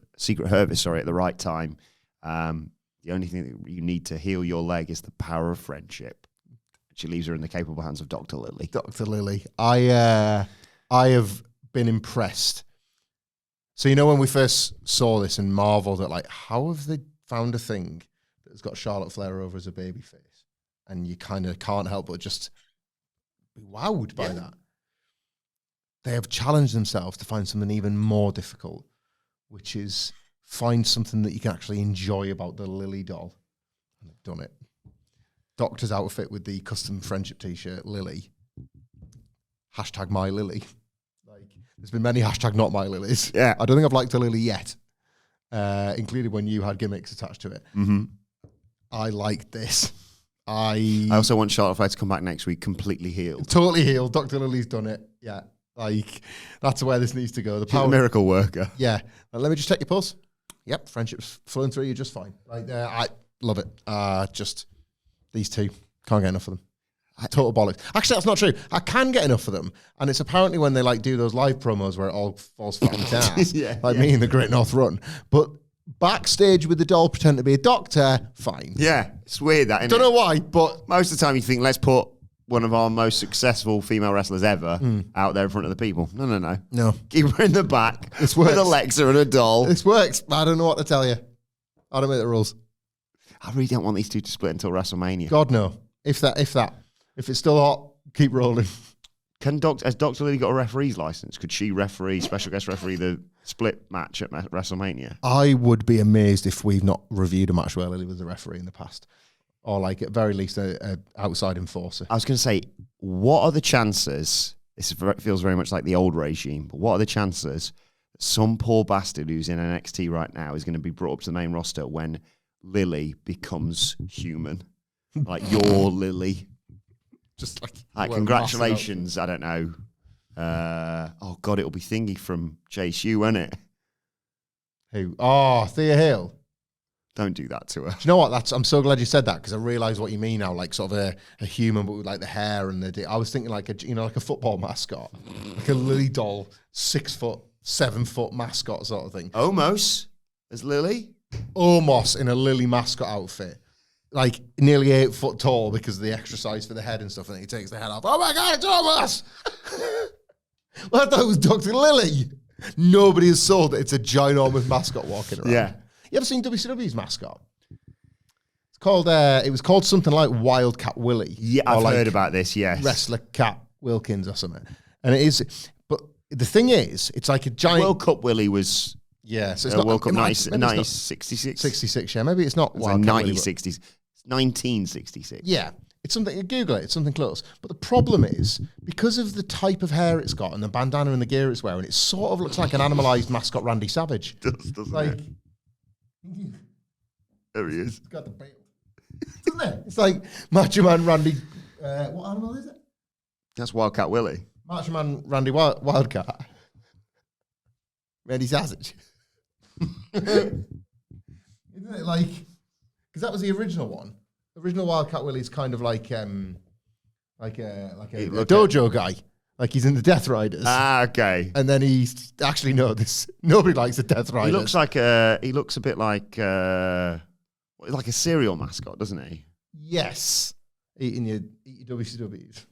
the right time. The only thing that you need to heal your leg is the power of friendship. She leaves her in the capable hands of Dr. Lily. Dr. Lily. I have been impressed. So, you know, when we first saw this and marveled at, like, how have they found a thing that's got Charlotte Flair over as a baby face? And you kind of can't help but just be wowed by that. They have challenged themselves to find something even more difficult, which is find something that you can actually enjoy about the Lily doll. And they've done it. Doctor's outfit with the custom friendship t-shirt, Lily. Hashtag my Lily. Like, there's been many hashtag not my Lilies. Yeah. I don't think I've liked a Lily yet, including when you had gimmicks attached to it. Mm-hmm. I like this. I also want Charlotte Flair to come back next week completely healed. Totally healed. Dr. Lily's done it. Yeah. Like, that's where this needs to go. She's a miracle worker. Yeah. Let me just check your pulse. Yep. Friendship's flowing through you just fine. Like, I love it. Just these two. Can't get enough of them. Total bollocks. Actually, that's not true. I can get enough of them. And it's apparently when they like do those live promos where it all falls flat on its ass. Me in the Great North Run. But backstage with the doll pretend to be a doctor, fine. Yeah. It's weird that, isn't Don't know why, but most of the time you think, let's put one of our most successful female wrestlers ever out there in front of the people. No. Keep her in the back This with works. Alexa and a doll. This works. I don't know what to tell you. I don't make the rules. I really don't want these two to split until WrestleMania. God, no. If it's still hot, keep rolling. Has Dr. Lily got a referee's license? Could she special guest referee the split match at WrestleMania? I would be amazed if we've not reviewed a match where Lily was the referee in the past. Or, like, at very least, a outside enforcer. I was going to say, what are the chances, this feels very much like the old regime, but what are the chances that some poor bastard who's in NXT right now is going to be brought up to the main roster when Lily becomes human? Like, you're Lily. Just like congratulations, I don't know. Oh, God, it'll be Thingy from Chase U, won't it? Who? Oh, Thea Hale. Don't do that to her. Do you know what? I'm so glad you said that because I realise what you mean now. Like sort of a human, but with like the hair and I was thinking like a football mascot, like a Lily doll, 6 foot, 7 foot mascot sort of thing. Omos as Lily. Omos in a Lily mascot outfit, like nearly 8 foot tall because of the extra size for the head and stuff. And then he takes the head off. Oh my God, it's Omos! Well, I thought it was Dr. Lily. Nobody has sold it. It's a ginormous mascot walking around. Yeah. You ever seen WCW's mascot? It's called. It was called something like Wildcat Willie. Yeah, I've heard about this. Yes, Wrestler Cat Wilkins or something. And it is. But the thing is, it's like a giant. World Cup Willie was. Yeah, so it's not World Cup 1966. 66. Yeah, maybe it's not Wildcat 1960s. 1966. Yeah. It's something, Google it, it's something close. But the problem is, because of the type of hair it's got and the bandana and the gear it's wearing, it sort of looks like an animalised mascot Randy Savage. It does, doesn't like, it? There he is. It's got the belt. Doesn't it? It's like Macho Man Randy, what animal is it? That's Wildcat Willie. Macho Man Randy Wildcat. Randy Savage. Isn't it like, because that was the original one. The original Wildcat Willie's kind of like a dojo guy. Like he's in the Death Riders. Ah, okay. And then he's actually nobody likes the Death Riders. He looks a bit like a cereal mascot, doesn't he? Yes. Eating your WCWs.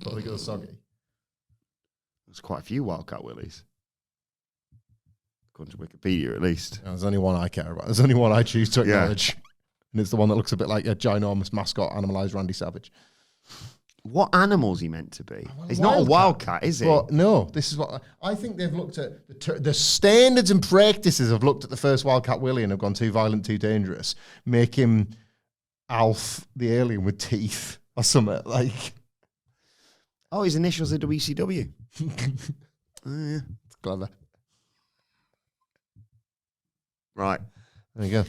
Probably goes soggy. There's quite a few Wildcat Willies. According to Wikipedia, at least. No, there's only one I care about. There's only one I choose to acknowledge. Yeah. And it's the one that looks a bit like a ginormous mascot, animalised Randy Savage. What animal's he meant to be? He's not a wildcat, is he? Well, no, this is what I think they've looked at. The standards and practices have looked at the first Wildcat Willie and have gone too violent, too dangerous. Make him Alf the alien with teeth or something. Like, oh, his initials are WCW. Yeah. It's clever. Right. There you go.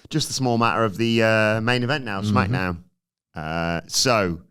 Just a small matter of the main event now, SmackDown. So,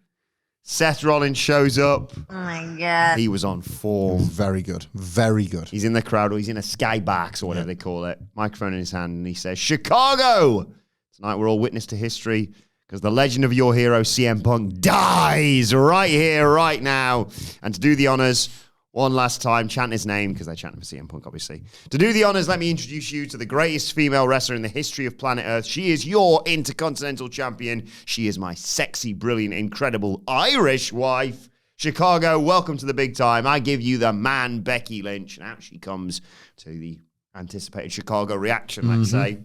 Seth Rollins shows up. Oh my God. He was on form. Very good. Very good. He's in the crowd, or he's in a skybox, or whatever they call it. Microphone in his hand, and he says, Chicago! Tonight we're all witness to history, because the legend of your hero, CM Punk, dies right here, right now. And to do the honors, One last time, chant his name, because they're chanting for CM Punk, obviously. To do the honors, let me introduce you to the greatest female wrestler in the history of planet Earth. She is your Intercontinental Champion. She is my sexy, brilliant, incredible Irish wife. Chicago, welcome to the big time. I give you the man, Becky Lynch. And out she comes to the anticipated Chicago reaction, let's say.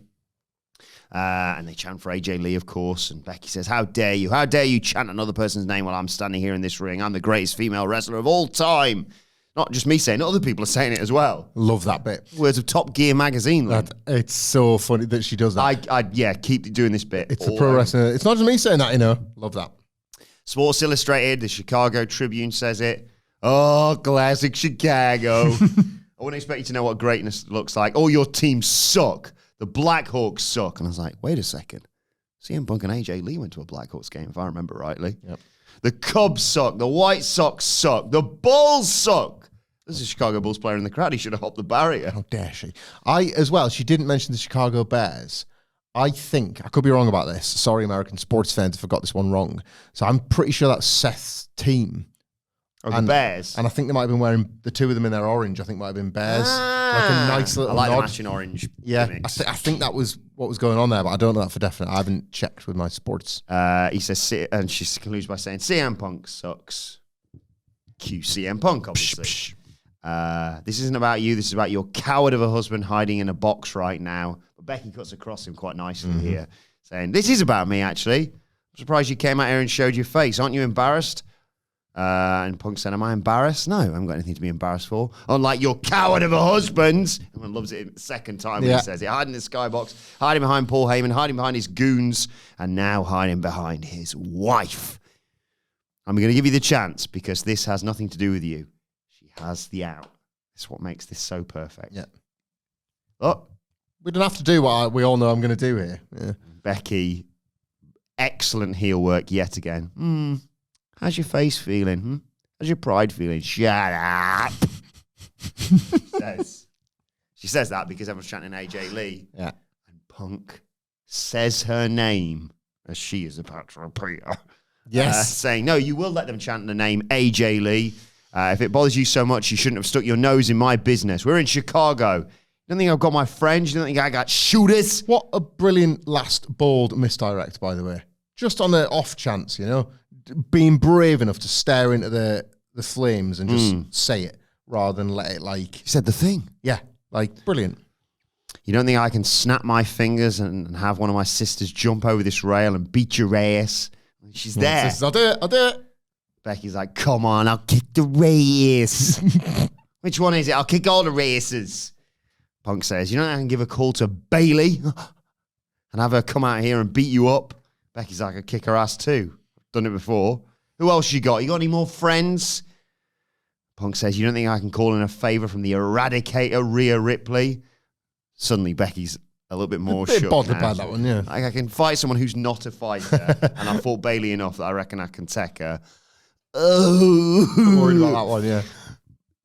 And they chant for AJ Lee, of course. And Becky says, how dare you? How dare you chant another person's name while I'm standing here in this ring? I'm the greatest female wrestler of all time. Not just me saying it, other people are saying it as well. Love that bit. Words of Top Gear magazine. It's so funny that she does that. Yeah, keep doing this bit. It's a pro wrestler. It's not just me saying that, you know. Love that. Sports Illustrated, the Chicago Tribune says it. Oh, classic Chicago. I wouldn't expect you to know what greatness looks like. Oh, your teams suck. The Blackhawks suck. And I was like, wait a second. CM Punk and AJ Lee went to a Blackhawks game, if I remember rightly. Yep. The Cubs suck. The White Sox suck. The Bulls suck. There's a Chicago Bulls player in the crowd. He should have hopped the barrier. How dare she? She didn't mention the Chicago Bears. I think, I could be wrong about this. Sorry, American sports fans, if I got this one wrong. So I'm pretty sure that's Seth's team. Oh, the Bears. And I think they might have been wearing, the two of them in their orange, I think might have been Bears. Like a nice little I like nod. the matching orange. Yeah, I think that was what was going on there, but I don't know that for definite. I haven't checked with my sports. He says, and she concludes by saying, CM Punk sucks. Cue CM Punk, obviously. This isn't about you. This is about your coward of a husband hiding in a box right now. But Becky cuts across him quite nicely here, saying, this is about me, actually. I'm surprised you came out here and showed your face. Aren't you embarrassed? And Punk said, am I embarrassed? No, I haven't got anything to be embarrassed for. Unlike your coward of a husband. Everyone loves it the second time when he says it. Hiding in the skybox, hiding behind Paul Heyman, hiding behind his goons, and now hiding behind his wife. I'm going to give you the chance because this has nothing to do with you. She has the out. That's what makes this so perfect. Yeah. Look. We don't have to do what we all know I'm going to do here. Yeah. Becky, excellent heel work yet again. How's your face feeling? How's your pride feeling? Shut up. She says that because everyone's chanting AJ Lee. Yeah. And Punk says her name as she is about to repeat her. Yes. Saying, no, you will let them chant the name AJ Lee. If it bothers you so much, you shouldn't have stuck your nose in my business. We're in Chicago. You don't think I've got my friends? You don't think I got shooters? What a brilliant last bold misdirect, by the way. Just on the off chance, you know? Being brave enough to stare into the flames and just say it rather than let it like... He said the thing. Yeah, like, brilliant. You don't think I can snap my fingers and have one of my sisters jump over this rail and beat your ass? She's there. Sisters, I'll do it. Becky's like, come on, I'll kick the race. Which one is it? I'll kick all the races. Punk says, you know, I can give a call to Bailey and have her come out here and beat you up. Becky's like, I'll kick her ass too. Done it before. Who else you got? You got any more friends? Punk says, you don't think I can call in a favor from the Eradicator, Rhea Ripley? Suddenly, Becky's a little bit more shook. Bothered by that one, yeah. Like, I can fight someone who's not a fighter, and I fought Bailey enough that I reckon I can take her. Oh. I'm worried about that one, yeah.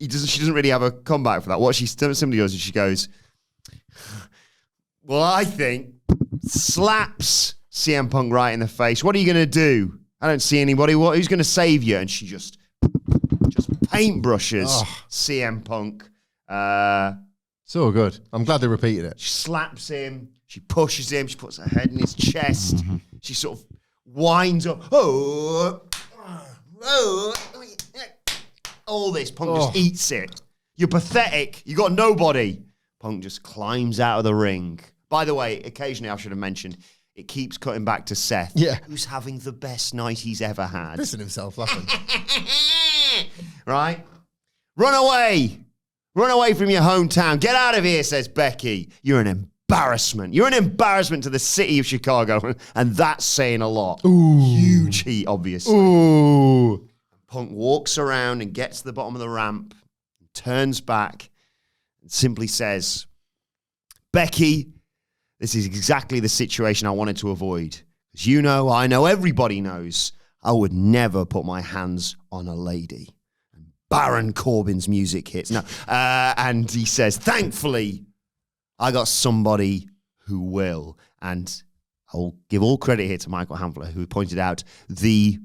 She doesn't really have a comeback for that. What she simply does is she goes, well, I think, slaps CM Punk right in the face. What are you going to do? I don't see anybody. Who's going to save you? And she just paintbrushes CM Punk. So good. I'm glad they repeated it. She slaps him. She pushes him. She puts her head in his chest. She sort of winds up. All this. Punk just eats it. You're pathetic. You got nobody. Punk just climbs out of the ring. By the way, occasionally I should have mentioned, it keeps cutting back to Seth, who's having the best night he's ever had. Pissing himself laughing. Right? Run away. Run away from your hometown. Get out of here, says Becky. You're an embarrassment. You're an embarrassment to the city of Chicago, and that's saying a lot. Ooh. Huge heat, obviously. Ooh. Punk walks around and gets to the bottom of the ramp, turns back, and simply says, Becky, this is exactly the situation I wanted to avoid. As you know, I know, everybody knows, I would never put my hands on a lady. And Baron Corbin's music hits. No, and he says, thankfully, I got somebody who will. And I'll give all credit here to Michael Hamflett, who pointed out the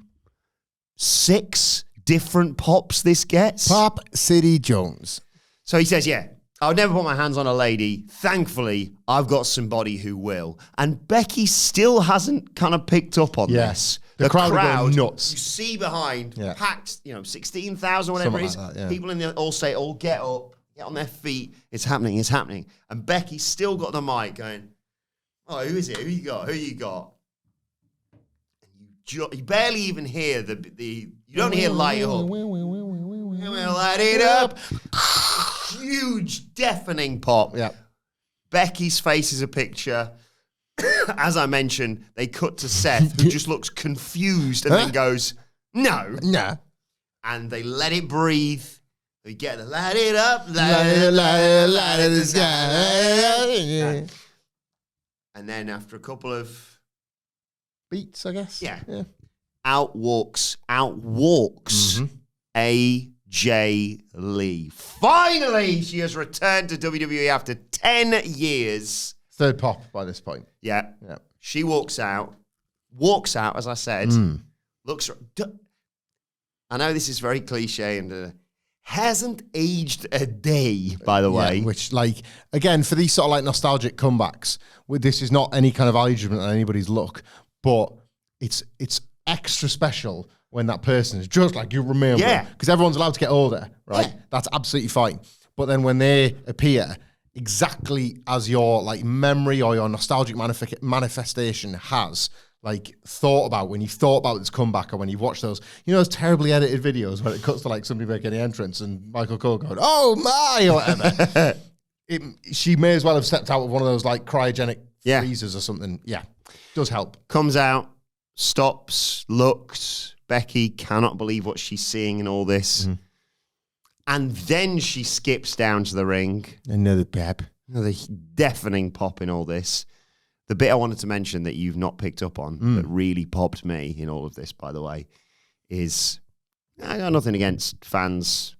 6 different pops this gets. Pop City Jones. So he says, yeah, I would never put my hands on a lady. Thankfully, I've got somebody who will. And Becky still hasn't kind of picked up on this. The crowd are going nuts. You see behind, packed, 16,000, whatever it is. Like that, yeah. People in the all get up, get on their feet. It's happening, it's happening. And Becky's still got the mic going, oh, who is it? Who you got? And you barely even hear you don't hear light up. We'll light it up. Huge, deafening pop. Yeah. Becky's face is a picture. As I mentioned, they cut to Seth, who just looks confused and then goes, no. Nah. And they let it breathe. They get the light it up, Light it the sky. And then after a couple of Beats, I guess. Yeah. Out walks AJ Lee. Finally, she has returned to WWE after 10 years. Third pop by this point. Yeah. She walks out, as I said, looks. I know this is very cliche and hasn't aged a day, by the way. Which, again, for these sort of nostalgic comebacks, this is not any kind of argument on anybody's look, but it's extra special when that person is just like you remember. Yeah. Because everyone's allowed to get older, right? Yeah. That's absolutely fine. But then when they appear exactly as your memory or your nostalgic manifestation has thought about when you thought about this comeback or when you watch those, those terribly edited videos where it cuts to somebody making the entrance and Michael Cole going, oh my, or whatever. She may as well have stepped out of one of those cryogenic freezers or something. Yeah, does help. Comes out, stops, looks. Becky cannot believe what she's seeing in all this. Mm-hmm. And then she skips down to the ring. Another pep. Another deafening pop in all this. The bit I wanted to mention that you've not picked up on that really popped me in all of this, by the way, is I got nothing against fans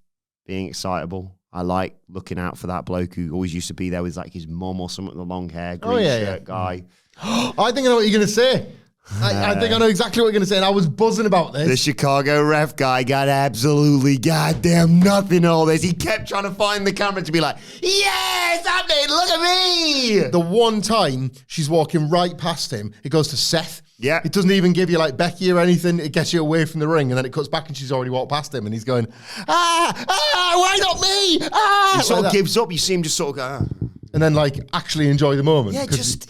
being excitable. I like looking out for that bloke who always used to be there with his mum or something with the long hair, green shirt guy. I think I know what you're going to say. I think I know exactly what you're going to say, and I was buzzing about this. The Chicago ref guy got absolutely goddamn nothing all this. He kept trying to find the camera to be like, yeah, it's happening, look at me. The one time she's walking right past him, it goes to Seth. Yeah. It doesn't even give you Becky or anything. It gets you away from the ring, and then it cuts back and she's already walked past him, and he's going, why not me? He sort of gives up. You see him just sort of go, and then actually enjoy the moment.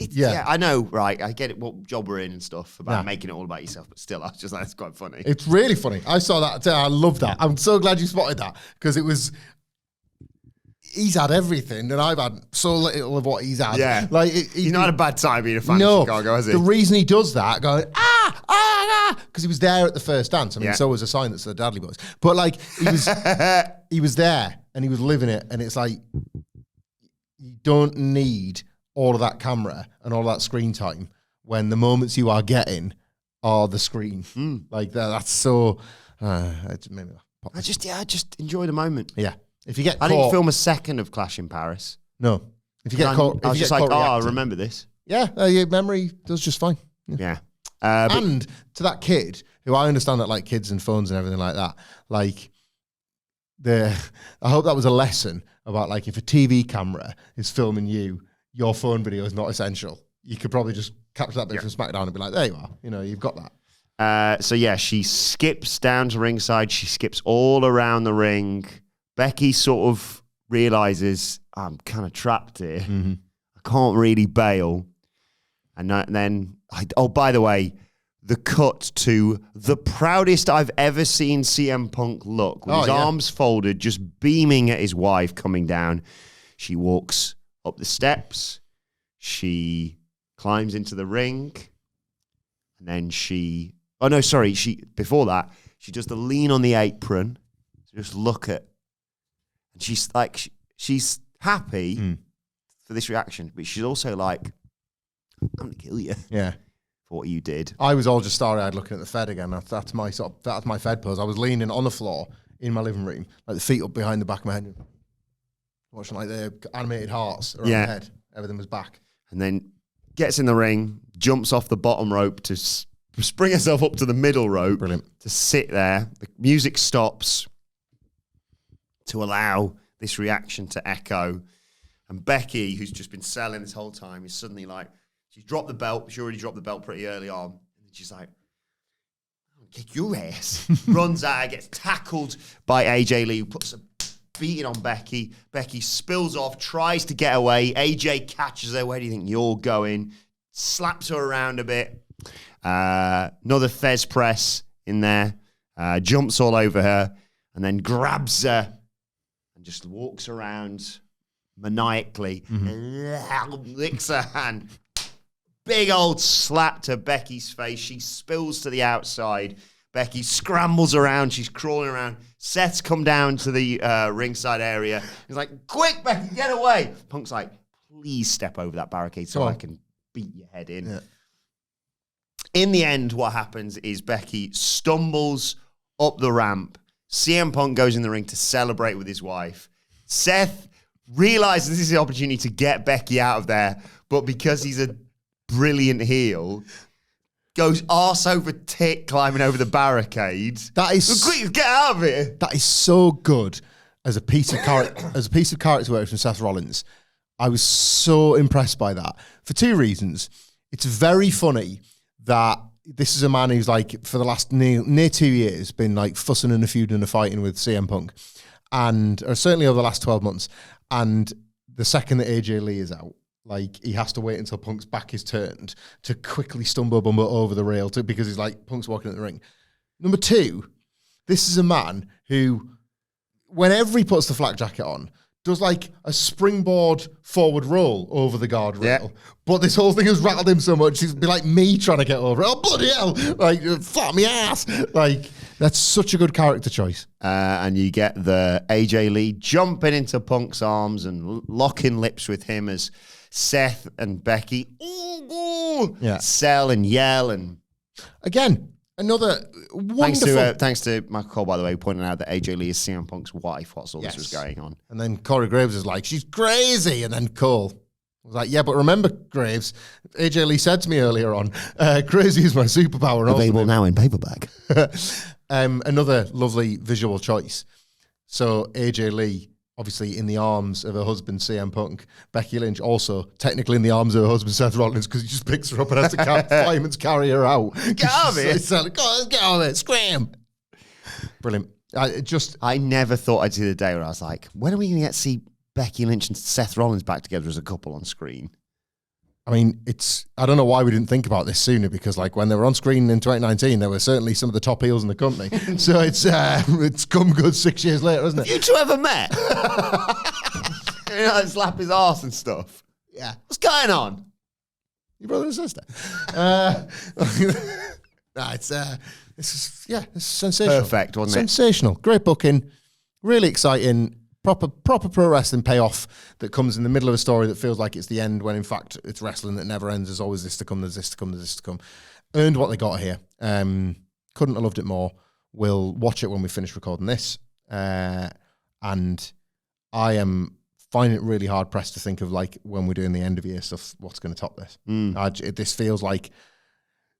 Yeah, I know, right? I get it, what job we're in and stuff about making it all about yourself, but still, I was just it's quite funny. It's really funny. I saw that. I love that. I'm so glad you spotted that because he's had everything, and I've had so little of what he's had. Yeah, he's not had a bad time being a fan of Chicago, has he? The reason he does that, going because he was there at the first dance. I mean, so was a sign that's the Dudley Boys. But he was there and he was living it, and it's you don't need all of that camera and all of that screen time when the moments you are getting are the screen. That's so. Maybe I just enjoy the moment. Yeah. If you get I didn't film a second of Clash in Paris. No. If you get caught, I was just I remember this. Yeah, your memory does just fine. Yeah. And to that kid, who I understand that kids and phones and everything like that, I hope that was a lesson about if a TV camera is filming you, your phone video is not essential. You could probably just capture that bit from SmackDown and be like, there you are. You've got that. So she skips down to ringside. She skips all around the ring. Becky sort of realizes I'm kind of trapped here. Mm-hmm. I can't really bail. And then, by the way, the cut to the proudest I've ever seen CM Punk look, with his arms folded, just beaming at his wife coming down. She walks up the steps. She climbs into the ring. And then before that, she does the lean on the apron. Just look at. And she's she's happy for this reaction, but she's also I'm going to kill you. Yeah. For what you did. I was all just starry-eyed looking at the Fed again. That's my Fed pose. I was leaning on the floor in my living room, the feet up behind the back of my head, watching the animated hearts around my head. Everything was back. And then gets in the ring, jumps off the bottom rope to spring herself up to the middle rope. Brilliant. To sit there. The music stops to allow this reaction to echo. And Becky, who's just been selling this whole time, is suddenly like, she's dropped the belt. She already dropped the belt pretty early on. And she's like, I'll kick your ass. Runs out, gets tackled by AJ Lee, who puts a beating on Becky. Becky spills off, tries to get away. AJ catches her. Where do you think you're going? Slaps her around a bit. Another Fez press in there. Jumps all over her. And then grabs her and just walks around maniacally, licks her hand. Big old slap to Becky's face. She spills to the outside. Becky scrambles around. She's crawling around. Seth's come down to the ringside area. He's like, quick, Becky, get away. Punk's like, please step over that barricade so I can beat your head in. Yeah. In the end, what happens is Becky stumbles up the ramp. CM Punk goes in the ring to celebrate with his wife. Seth realizes this is the opportunity to get Becky out of there, but because he's a brilliant heel, goes arse over tit climbing over the barricade. That is quick, get out of it. That is so good as a piece of character work from Seth Rollins. I was so impressed by that for two reasons. It's very funny that this is a man who's like for the last near 2 years been like fussing and a feuding and a fighting with CM Punk, and or certainly over the last 12 months. And the second that AJ Lee is out, like he has to wait until Punk's back is turned to quickly stumble over the rail because he's like, Punk's walking in the ring. Number two, this is a man who, whenever he puts the flak jacket on, does like a springboard forward roll over the guardrail. Yeah. But this whole thing has rattled him so much, he's be like me trying to get over it. Oh, bloody hell! Like, flat me ass! Like, that's such a good character choice. And you get the AJ Lee jumping into Punk's arms and locking lips with him as Seth and Becky sell and yell. And again, another wonderful... Thanks to Michael Cole, by the way, pointing out that AJ Lee is CM Punk's wife whilst all this was going on. And then Corey Graves is like, she's crazy. And then Cole was like, yeah, but remember, Graves, AJ Lee said to me earlier on, crazy is my superpower. Available now in paperback. Another lovely visual choice. So AJ Lee, obviously in the arms of her husband, CM Punk. Becky Lynch also technically in the arms of her husband, Seth Rollins, because he just picks her up and has to fireman's carry her out. Get out of it. Get out of it. Scram. Brilliant. I never thought I'd see the day where I was like, when are we going to see Becky Lynch and Seth Rollins back together as a couple on screen? I mean, I don't know why we didn't think about this sooner, because like when they were on screen in 2019, they were certainly some of the top heels in the company. So it's come good 6 years later, hasn't it? You two ever met? Slap his arse and stuff. Yeah. What's going on? Your brother and sister. It's sensational. Perfect, wasn't it? Sensational. Great booking. Really exciting. Proper pro wrestling payoff that comes in the middle of a story that feels like it's the end, when in fact it's wrestling that never ends. There's always this to come, there's this to come, there's this to come. Earned what they got here. Couldn't have loved it more. We'll watch it when we finish recording this. And I am finding it really hard pressed to think of, like, when we're doing the end of year stuff, what's going to top this. This feels like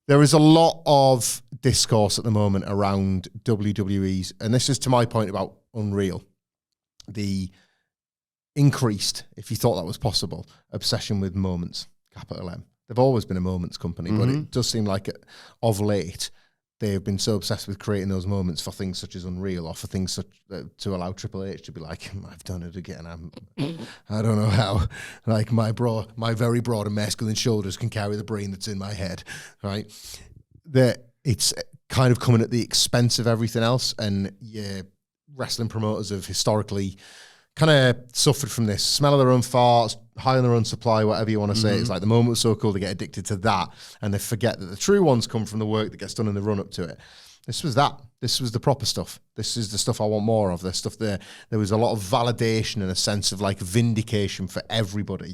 there is a lot of discourse at the moment around WWE's, and this is to my point about Unreal, the increased, if you thought that was possible, obsession with moments, capital M. They've always been a moments company, but it does seem like of late they've been so obsessed with creating those moments for things such as Unreal, or for things such to allow Triple H to be like, I've done it again. I don't know how. Like my very broad and masculine shoulders can carry the brain that's in my head, right? That it's kind of coming at the expense of everything else, and wrestling promoters have historically kind of suffered from this. Smell of their own farts, high on their own supply, whatever you want to say. It's like the moment was so cool, they get addicted to that, and they forget that the true ones come from the work that gets done in the run-up to it. This was that. This was the proper stuff. This is the stuff I want more of. There's stuff there. There was a lot of validation and a sense of like vindication for everybody.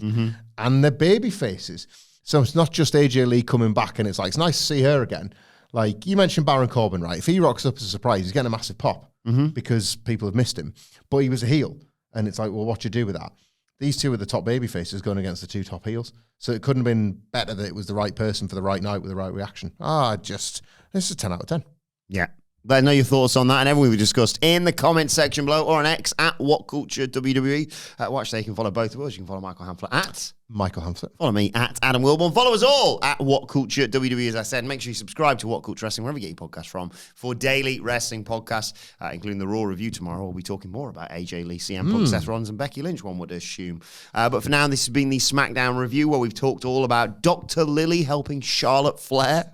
And they're baby faces. So it's not just AJ Lee coming back and it's like, it's nice to see her again. Like you mentioned Baron Corbin, right? If he rocks up as a surprise, he's getting a massive pop because people have missed him. But he was a heel. And it's like, well, what do you do with that? these two were the top baby faces going against the two top heels. So it couldn't have been better that it was the right person for the right night with the right reaction. This is a 10 out of 10. Yeah. Let us know your thoughts on that and everything we discussed in the comments section below or on X at WhatCulture WWE. Watch there, you can follow both of us. You can follow Michael Hamflett at Michael Hamflett. Follow me at Adam Wilbourn. Follow us all at WhatCulture WWE, as I said. Make sure you subscribe to WhatCulture Wrestling, wherever you get your podcasts from, for daily wrestling podcasts, including the Raw review tomorrow. We'll be talking more about AJ Lee, CM Punk, Seth Rollins, and Becky Lynch, one would assume. But for now, this has been the SmackDown review, where we've talked all about Dr. Lily helping Charlotte Flair.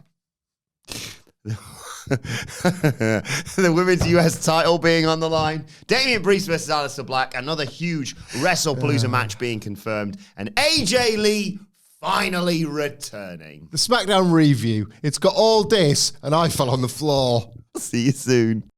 The women's US title being on the line. Damian Priest versus Aleister Black. Another huge WrestlePalooza match being confirmed. And AJ Lee finally returning. The SmackDown review. It's got all this, and I fell on the floor. See you soon.